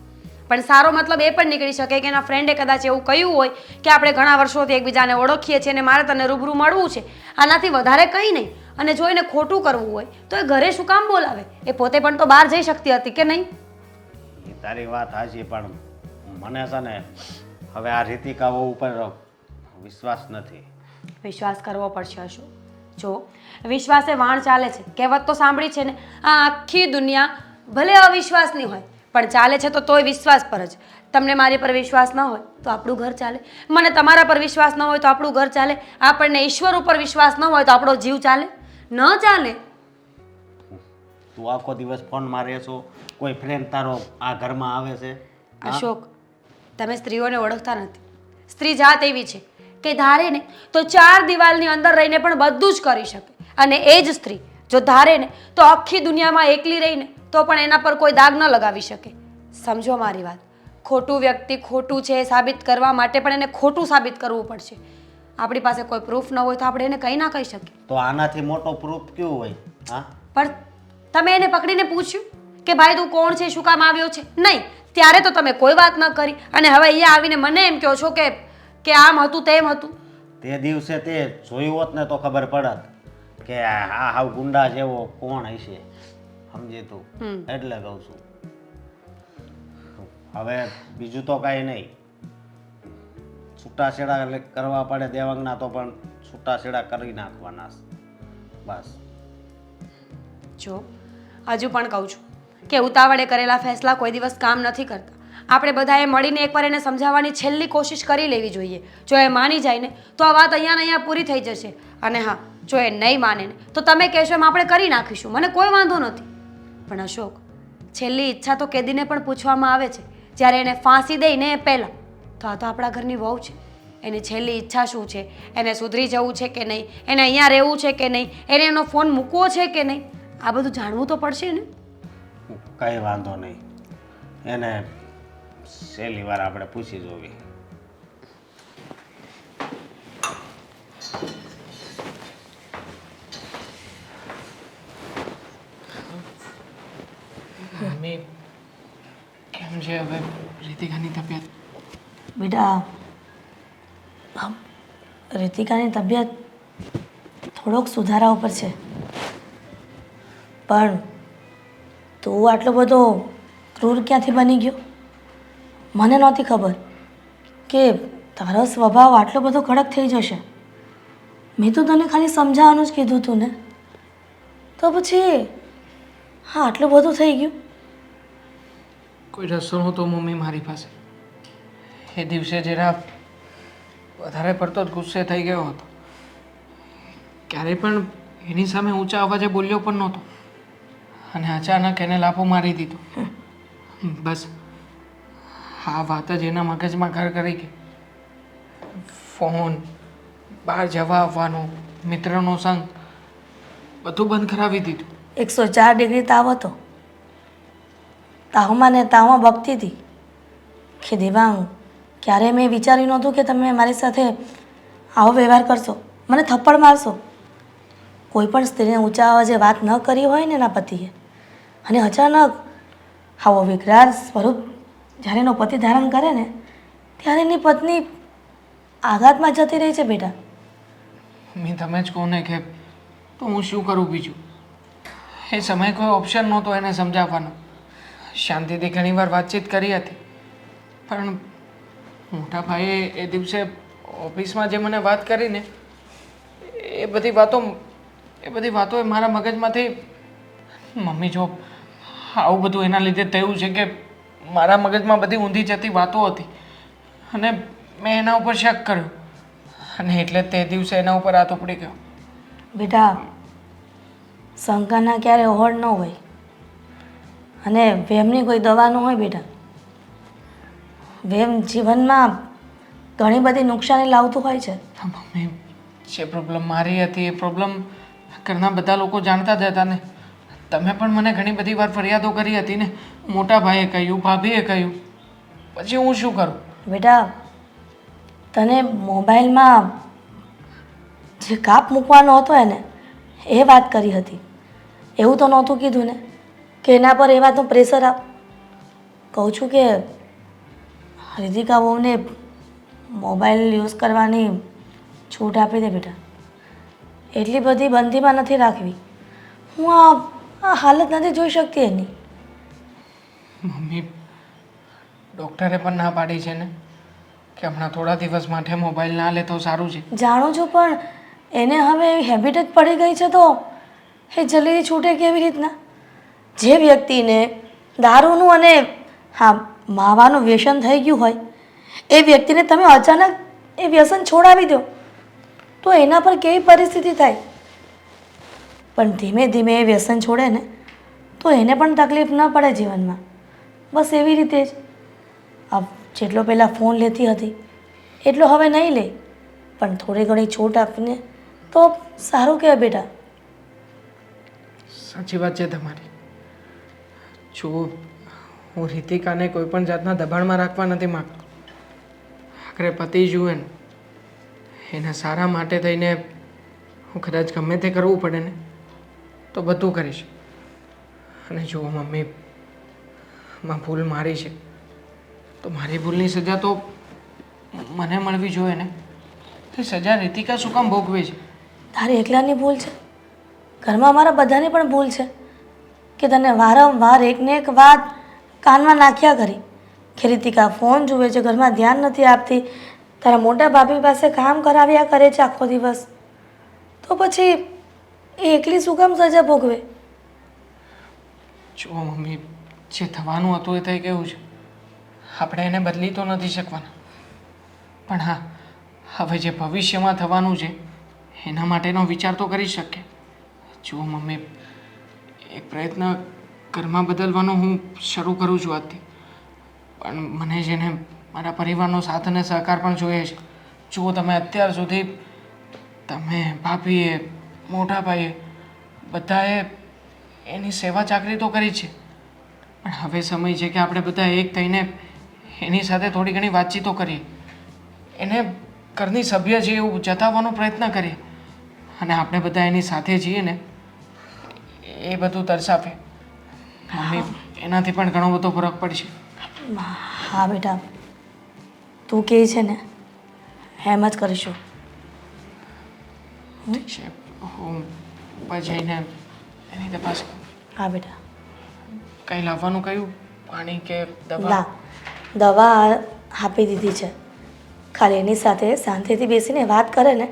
પણ સારો મતલબ એ પણ નીકળી શકે કે એના ફ્રેન્ડે કદાચ એવું કહ્યું હોય કે આપણે ઘણા વર્ષોથી એકબીજાને ઓળખીએ છીએ અને મારે તને રૂબરૂ મળવું છે, આનાથી વધારે કંઈ નહીં. અને જો એને ખોટું કરવું હોય તો એ ઘરે શું કામ બોલાવે? એ પોતે પણ તો બહાર જઈ શકતી હતી કે નહીં? એ તારી વાત સાચી, પણ મને છે ને હવે આ રીતિકાઓ ઉપર વિશ્વાસ નથી. વિશ્વાસ કરવો પડશે અશોક. જો વિશ્વાસે વાણ ચાલે છે, કહેવત તો સાંભળી છે ને. આ આખી દુનિયા ભલે અવિશ્વાસની હોય પણ ચાલે છે તો તોય વિશ્વાસ પર જ. તમને મારી પર વિશ્વાસ ન હોય તો આપણું ઘર ચાલે, મને તમારા પર વિશ્વાસ ન હોય તો આપણું ઘર ચાલે, આપણને ઈશ્વર ઉપર વિશ્વાસ ન હોય તો આપણો જીવ ચાલે? ન ચાલે. તું આખો દિવસ ફોનમાં રહેશો, કોઈ ફ્રેન્ડ તારો આ ઘરમાં આવે છે? અશોક, તમે સ્ત્રીઓને ઓળખતા નથી. સ્ત્રી જાત એવી છે કે ધારે ને તો 4 દિવાલની અંદર રહીને પણ બધું જ કરી શકે, અને એ જ સ્ત્રી જો ધારે ને તો આખી દુનિયામાં એકલી રહીને તો પણ એના પર કોઈ દાગ ન લગાવી શકે. સમજો મારી વાત. ખોટું વ્યક્તિ ખોટું છે એ સાબિત કરવા માટે પણ એને ખોટું સાબિત કરવું પડશે. આપણી પાસે કોઈ પ્રૂફ ન હોય તો આપણે એને કંઈ ના કહી શકીએ. તો આનાથી મોટો પ્રૂફ કયું હોય? હા, પણ તમે એને પકડીને પૂછ્યું કે ભાઈ તું કોણ છે, શું કામ આવ્યો છે? નહીં. ત્યારે તો તમે કોઈ વાત ન કરી અને હવે અહીંયા આવીને મને એમ કહો છો કે આમ હતું તેમ હતું. તે દિવસે તે જોયું હોત ને તો ખબર પડત કે આ હાવ ગુંડા જેવો કોણ હશે. સમજી તું? એટલે કહું છું. હવે બીજું તો કાંઈ નહીં. છૂટાછેડા કરવા પડે દેવાંગના તો પણ છૂટાછેડા કરી નાખવાના બસ. જો હજુ પણ કહું છું કે ઉતાવળે કરેલા ફેસલા કોઈ દિવસ કામ નથી કરતા. આપણે બધાએ મળીને એકવાર એને સમજાવવાની છેલ્લી કોશિશ કરી લેવી જોઈએ. જો એ માની જાય ને તો આ વાત અહીંયા ને અહીંયા પૂરી થઈ જશે. અને હા, જો એ નહીં માને ને તો તમે કહેશો એમ આપણે કરી નાખીશું, મને કોઈ વાંધો નથી. પણ અશોક, છેલ્લી ઈચ્છા તો કેદીને પણ પૂછવામાં આવે છે જ્યારે એને ફાંસી દઈને એ પહેલાં. તો આ તો આપણા ઘરની વહુ છે, એની છેલ્લી ઈચ્છા શું છે? એને સુધરી જવું છે કે નહીં? એને અહીંયા રહેવું છે કે નહીં? એને એનો ફોન મૂકવો છે કે નહીં? આ બધું જાણવું તો પડશે ને. કંઈ વાંધો નહીં, એને છેલ્લી વાર આપણે પૂછી જોવી. મમ્મી કેમ છે હવે રીતિકાની તબિયત? બેટા, રીતિકાની તબિયત થોડોક સુધારા ઉપર છે, પણ તું આટલો બધો ક્રૂર ક્યાંથી બની ગયો? મને નહોતી ખબર કે તારો સ્વભાવ આટલો બધો કડક થઈ જશે. મેં તો તને ખાલી સમજાવવાનું જ કીધું હતું ને. તો પછી હા આટલું બધું થઈ ગયું? કોઈ રસ્તો નહોતો મમ્મી મારી પાસે. એ દિવસે જરા વધારે પડતો જ ગુસ્સે થઈ ગયો હતો. ક્યારેય પણ એની સામે ઊંચા અવાજે બોલ્યો પણ નહોતો. અને અચાનક એને લાફો મારી દીધો. બસ આ વાત જ એના મગજમાં ઘર કરી ગઈ. ફોન, બહાર જવા આવવાનો, મિત્રનો સંગ બધું બંધ કરાવી દીધું. 104 ડિગ્રી તાવ હતો. તાવમાં ને તાવમાં બગતી હતી કે દેવાંગ, ક્યારે મેં વિચાર્યું નહોતું કે તમે મારી સાથે આવો વ્યવહાર કરશો, મને થપ્પડ મારશો. કોઈ પણ સ્ત્રીને ઊંચા અવાજે વાત ન કરી હોય ને એના પતિએ, અને અચાનક આવો વિકરાળ સ્વરૂપ જ્યારે એનો પતિ ધારણ કરે ને ત્યારે એની પત્ની આઘાતમાં જતી રહી છે બેટા. મેં તમે જ કહો ને કે તો હું શું કરું બીજું. એ સમયે કોઈ ઓપ્શન નહોતો એને સમજાવવાનો. શાંતિથી ઘણીવાર વાતચીત કરી હતી, પણ મોટા ભાઈએ એ દિવસે ઓફિસમાં જે મને વાત કરીને એ બધી વાતો મારા મગજમાંથી, મમ્મી જો આવું બધું એના લીધે થયું છે કે મારા મગજમાં બધી ઊંધી જતી વાતો હતી અને મેં એના ઉપર શક કર્યો અને એટલે તે દિવસે એના ઉપર હાથ ઉપડી ગયો. બેટા, શંકાના ક્યારે ઓહળ ન હોય અને વહેમની કોઈ દવા ન હોય બેટા. વહેમ જીવનમાં ઘણી બધી નુકસાની લાવતું હોય છે. મમ્મી, જે પ્રોબ્લેમ મારી હતી એ પ્રોબ્લેમ ઘરના બધા લોકો જાણતા જ હતા ને. તમે પણ મને ઘણી બધી વાર ફરિયાદો કરી હતી ને. મોટા ભાઈએ કહ્યું, ભાભીએ કહ્યું, પછી હું શું કરું? બેટા, તને મોબાઈલમાં જે કાપ મૂકવાનો હતો એને એ વાત કરી હતી. એવું તો નહોતું કીધું ને કે એના પર એ વાતનું પ્રેશર આપ. કહું છું કે રિતિકા બહુને મોબાઈલ યુઝ કરવાની છૂટ આપી દે બેટા. એટલી બધી બંધીમાં નથી રાખવી. હું આ હાલત નથી જોઈ શકતી એની. મમ્મી, ડૉક્ટરે પણ ના પાડી છે ને કે હમણાં થોડા દિવસ માટે મોબાઈલ ના લે તો સારું છે. જાણું છું, પણ એને હવે હેબિટ જ પડી ગઈ છે તો એ જલ્દી છૂટે કેવી રીતના? જે વ્યક્તિને દારૂનું અને માવાનું વ્યસન થઈ ગયું હોય એ વ્યક્તિને તમે અચાનક એ વ્યસન છોડાવી દો તો એના પર કેવી પરિસ્થિતિ થાય. પણ ધીમે ધીમે એ વ્યસન છોડે ને તો એને પણ તકલીફ ન પડે જીવનમાં. બસ એવી રીતે જ જેટલો પહેલાં ફોન લેતી હતી એટલો હવે નહીં લે, પણ થોડી ઘણી છૂટ આપીને તો સારું કહેવાય બેટા. સાચી વાત છે તમારી. જો હું રીતિકાને કોઈ પણ જાતના દબાણમાં રાખવા નથી માગતો. આખરે પતિ જુએ ને એના સારા માટે થઈને હું કદાચ ગમે તે કરવું પડે ને તો બધું કરીશ. અને જુઓ મમ્મી, માં ભૂલ મારી છે તો મારી ભૂલની સજા તો મને મળવી જોઈએ ને. એ સજા રીતિકા શું કામ ભોગવે છે? તારી એકલાની ભૂલ છે? ઘરમાં અમારા બધાની પણ ભૂલ છે કે તને વારંવાર એકને એક વાત કાનમાં નાખ્યા કરી કે રીતિકા ફોન જુએ છે, ઘરમાં ધ્યાન નથી આપતી, તારા મોટા ભાભી પાસે કામ કરાવ્યા કરે છે આખો દિવસ. તો પછી એ એકલી શું કામ સજા ભોગવે? જુઓ મમ્મી, જે થવાનું હતું એ થઈ ગયું છે. આપણે એને બદલી તો નથી શકવાના, પણ હા, હવે જે ભવિષ્યમાં થવાનું છે એના માટેનો વિચાર તો કરી શકીએ. જુઓ મમ્મી, એક પ્રયત્ન ઘરમાં બદલવાનો હું શરૂ કરું છું આજથી, પણ મને છે ને મારા પરિવારનો સાથ અને સહકાર પણ જોઈએ છે. જુઓ, તમે અત્યાર સુધી તમે, ભાભીએ, મોટા ભાઈએ બધાએ એની સેવા ચાકરી તો કરી છે, પણ હવે સમય છે કે આપણે બધા એક થઈને એની સાથે થોડી ઘણી વાતચીતો કરીએ, એને ઘરની સભ્ય છે એવું જતાવવાનો પ્રયત્ન કરીએ અને આપણે બધા એની સાથે છીએ ને એ બધું દર્શાવે. મમ્મી, એનાથી પણ ઘણો બધો ફરક પડશે. હા બેટા, તું કહે છે ને એમ જ કરીશું. ઠીક છે, હું ઉપર જઈને એની તપાસ કરું. હા બેટા. કંઈ લાવવાનું કહ્યું? પાણી કે દવા? ના, દવા આપી દીધી છે. ખાલી એની સાથે શાંતિથી બેસીને વાત કરે ને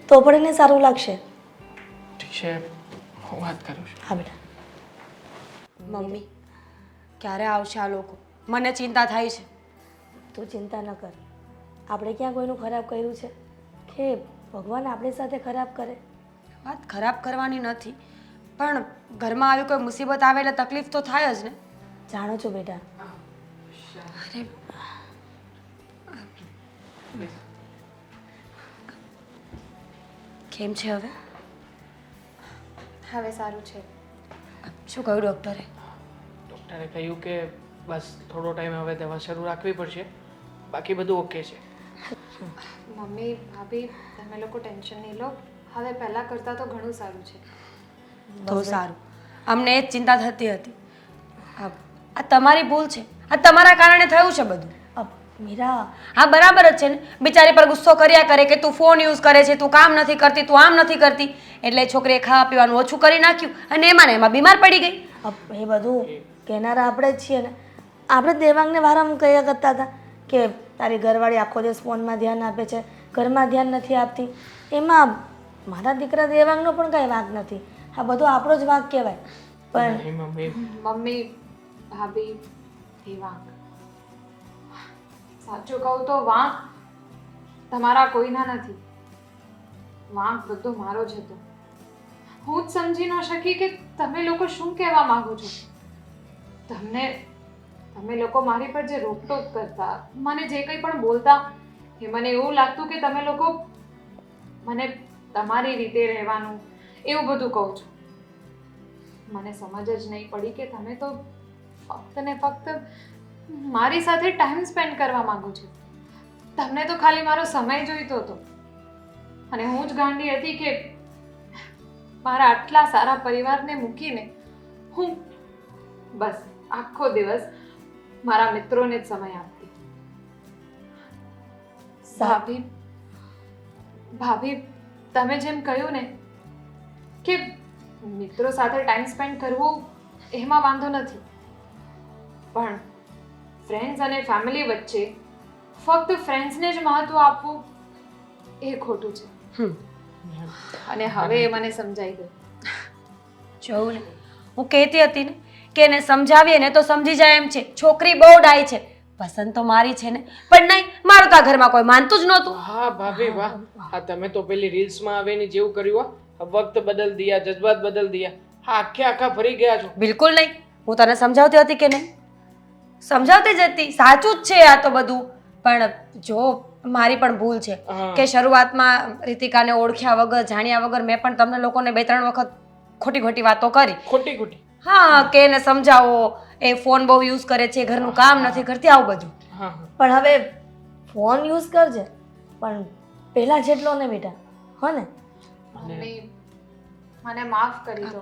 તો પણ એને સારું લાગશે. ઠીક છે, હું વાત કરું છું. હા બેટા. મમ્મી ક્યારે આવશે આ લોકો? મને ચિંતા થાય છે. તું ચિંતા ન કર. આપણે ક્યાં કોઈનું ખરાબ કર્યું છે કે ભગવાન આપણી સાથે ખરાબ કરે? વાત ખરાબ કરવાની નથી, પણ ઘરમાં આવી કોઈ મુસીબત આવે એટલે તકલીફ તો થાય જ ને. જાણો છો બેટા, અરે કેમ છે હવે? હવે સારું છે. શું કહ્યું ડૉક્ટરે? ડૉક્ટરે કહ્યું કે બસ થોડો ટાઈમ હવે દવા શરૂ રાખવી પડશે, બાકી બધું ઓકે છે. મમ્મી ભાભી તમે લોકો ટેન્શન નહીં લો, હવે પહેલાં કરતાં તો ઘણું સારું છે. તો સારું. અમને એ જ ચિંતા થતી હતી. આ તમારી ભૂલ છે, આ તમારા કારણે થયું છે બધું. મીરા, હા બરાબર જ છે ને. બિચારી પર ગુસ્સો કર્યા કરે કે તું ફોન યુઝ કરે છે, તું કામ નથી કરતી, તું આમ નથી કરતી, એટલે છોકરીએ ખાવા પીવાનું ઓછું કરી નાખ્યું અને એમાં ને એમાં બીમાર પડી ગઈ. એ બધું કહેનારા આપણે જ છીએ ને. આપણે દેવાંગને વારંવાર કહ્યા કરતા હતા કે તારી ઘરવાળી આખો દિવસ ફોનમાં ધ્યાન આપે છે, ઘરમાં ધ્યાન નથી આપતી. એમાં મારા દીકરા દેવાંગનો પણ કાંઈ વાંક નથી. આ બધો આપણો જ વાંક કહેવાય. પણ નહીં મમ્મી, મમ્મી ભાભી એ વાંક, સાચું કહું તો વાંક તમારા કોઈના નથી. વાંક બધો મારો જ હતો. હું જ સમજી ન શકી કે તમે લોકો શું કહેવા માંગો છો. તમે લોકો મારી પર જે રોકટોક કરતા, મને જે કંઈ પણ બોલતા, એ મને એવું લાગતું કે તમે લોકો મને તમારી રીતે રહેવાનું એવું બધું કહો છો. મને સમજ જ નહીં પડી કે તમે તો ફક્ત ને ફક્ત મારી સાથે ટાઈમ સ્પેન્ડ કરવા માંગો છો. તમને તો ખાલી મારો સમય જોઈતો હતો અને હું જ ગાંડી હતી કે મારા આટલા સારા પરિવારને મૂકીને હું બસ આખો દિવસ મારા મિત્રોને જ સમય આપતી. ભાભી ભાભી તમે જેમ કહ્યું ને કે મિત્રો સાથે ટાઈમ સ્પેન્ડ કરવું એમાં વાંધો નથી, પણ ફ્રેન્ડ્સ અને ફેમિલી વચ્ચે ફક્ત ફ્રેન્ડ્સને જ મહત્વ આપવું એ ખોટું છે. અને હવે એ મને સમજાઈ ગયું. જોયું ને, હું કહેતી હતી ને કે એને સમજાવીએ ને તો સમજી જાય એમ છે. છોકરી બહુ ડાય છે, પસંદ તો મારી છે ને, પણ નહીં, મારું તો આ ઘરમાં કોઈ માનતું જ નહોતું. હા ભાભી વાહ, હા તમે તો પેલી રીલ્સમાં આવે ને જેવું કર્યું હો, વક્ત બદલ દિયા, જજ્બાત બદલ દિયા, હા આખા ફરી ગયા છો. બિલકુલ નહીં. હું તને સમજાવતી હતી કે નહીં? સમજાવતી જ હતી. સાચું જ છે આ તો બધું. પણ જો મારી પણ ભૂલ છે કે શરૂઆતમાં રીતિકાને ઓળખ્યા વગર, જાણ્યા વગર મેં પણ તમને લોકોને 2-3 વખત ખોટી ખોટી વાતો કરી. ખોટી હા, કે એને સમજાવો, એ ફોન બહુ યુઝ કરે છે, ઘરનું કામ નથી કરતી, આવું બધું. હા પણ હવે ફોન યુઝ કરજે, પણ પહેલાં જેટલો ને બેટા, હો ને? મમ્મી મને માફ કરી દો.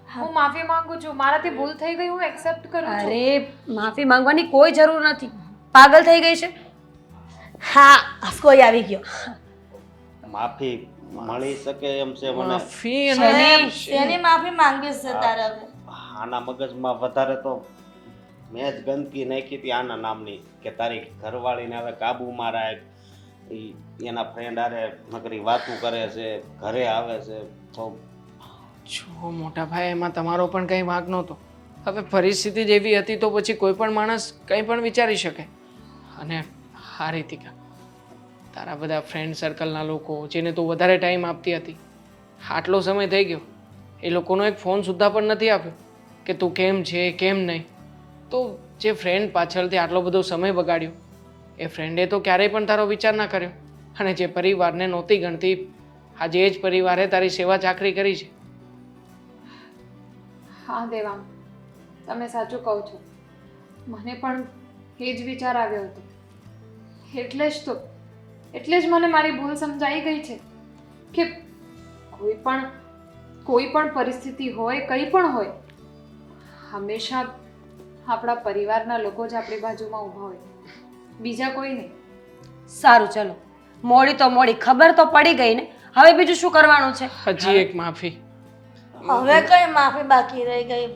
હું માફી માંગુ છું. મારાથી ભૂલ થઈ ગઈ, હું એક્સેપ્ટ કરું છું. અરે માફી માંગવાની કોઈ જરૂર નથી. પાગલ થઈ ગઈ છે? હા, હસકોઈ આવી ગયો. માફી મળી શકે એમ છે મને. માફી અને તેની માફી માંગી છે તારે હવે. આના મગજમાં વધારે તો મેં જ ગંદકી નાખી હતી આના નામની કે તારી ઘરવાળીને હવે કાબુમાં રાખ. એના ફ્રેન્ડ આરે નકરી વાતું કરે છે, ઘરે આવે છે. તો જો મોટા ભાઈ, એમાં તમારો પણ કંઈ વાંક નહોતો. હવે પરિસ્થિતિ જ એવી હતી તો પછી કોઈ પણ માણસ કંઈ પણ વિચારી શકે. અને હા રીતિકા, તારા બધા ફ્રેન્ડ સર્કલના લોકો જેને તું વધારે ટાઈમ આપતી હતી, આટલો સમય થઈ ગયો, એ લોકોનો એક ફોન સુદ્ધા પણ નથી આપ્યો કે તું કેમ છે કેમ નહીં. તો જે ફ્રેન્ડ પાછળથી આટલો બધો સમય બગાડ્યો, એ ફ્રેન્ડે તો ક્યારેય પણ તારો વિચાર ના કર્યો. અને જે પરિવારને નહોતી ગણતી, આજે એ જ પરિવારે તારી સેવા ચાકરી કરી છે. હા દેવાંગ, તમે સાચું કહો છો. મને પણ એ જ વિચાર આવ્યો હતો. એટલે જ મને મારી ભૂલ સમજાઈ ગઈ છે કે કોઈ પણ પરિસ્થિતિ હોય, કંઈ પણ હોય, હંમેશા આપણા પરિવારના લોકો જ આપણી બાજુમાં ઊભા હોય, બીજા કોઈ નહીં. સારું, ચલો, મોડી તો મોડી, ખબર તો પડી ગઈ ને. હવે બીજું શું કરવાનું છે? હજી એક માફી. હવે કઈ માફી બાકી રહી ગઈ?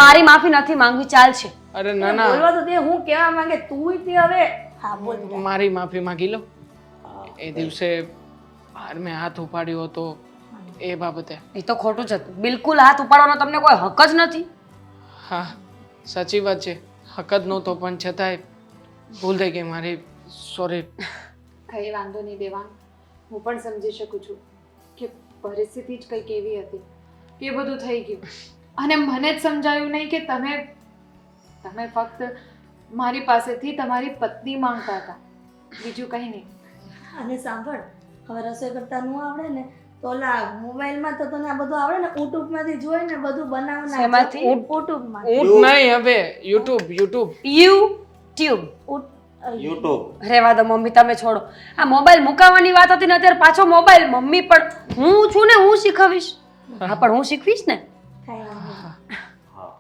મારી માફી નથી માંગવી, ચાલશે. અરે ના ના, બોલવા તો દે. હું કહેવા માંગે તું તે હવે. હા બોલ. મારી માફી માંગી લો. એ દિવસે બહાર મેં હાથ ઉપાડ્યો હતો એ બાબતે. એ તો ખોટું જ હતું. બિલકુલ હાથ ઉપાડવાનો તમને કોઈ હક જ નથી. હા સાચી વાત છે, હક જ નહોતો પણ છતાંય ભૂલ થઈ ગઈ મારી, સોરી. કઈ વાંધો નહીં દેવાંગ, હું પણ સમજી શકું છું કે પરિસ્થિતિ જ કંઈક એવી હતી કે એ બધું થઈ ગયું અને મને જ સમજાયું નહીં કે તમે ફક્ત મારી પાસેથી તમારી પત્ની માંગતા હતા, બીજું કંઈ નહીં. અને સાંભળ, હવે રસોઈ કરતા ન આવડે ને તો ઓલા મોબાઈલમાં તો તને આ બધું આવડે ને, યુટ્યુબમાંથી જોઈને બધું બનાવના શેમાંથી? યુટ્યુબમાં ઊંટ નહીં હવે, યુટ્યુબ. યુટ્યુબ. યુટ્યુબ. રહેવા દો મમ્મી, તમે છોડો. આ મોબાઈલ મુકાવવાની વાત હતી ને અત્યારે પાછો મોબાઈલ. મમ્મી પણ હું છું ને, હું શીખવીશ. હા પણ હું શીખવીશ ને. કાંઈ વાંધો નહીં. હા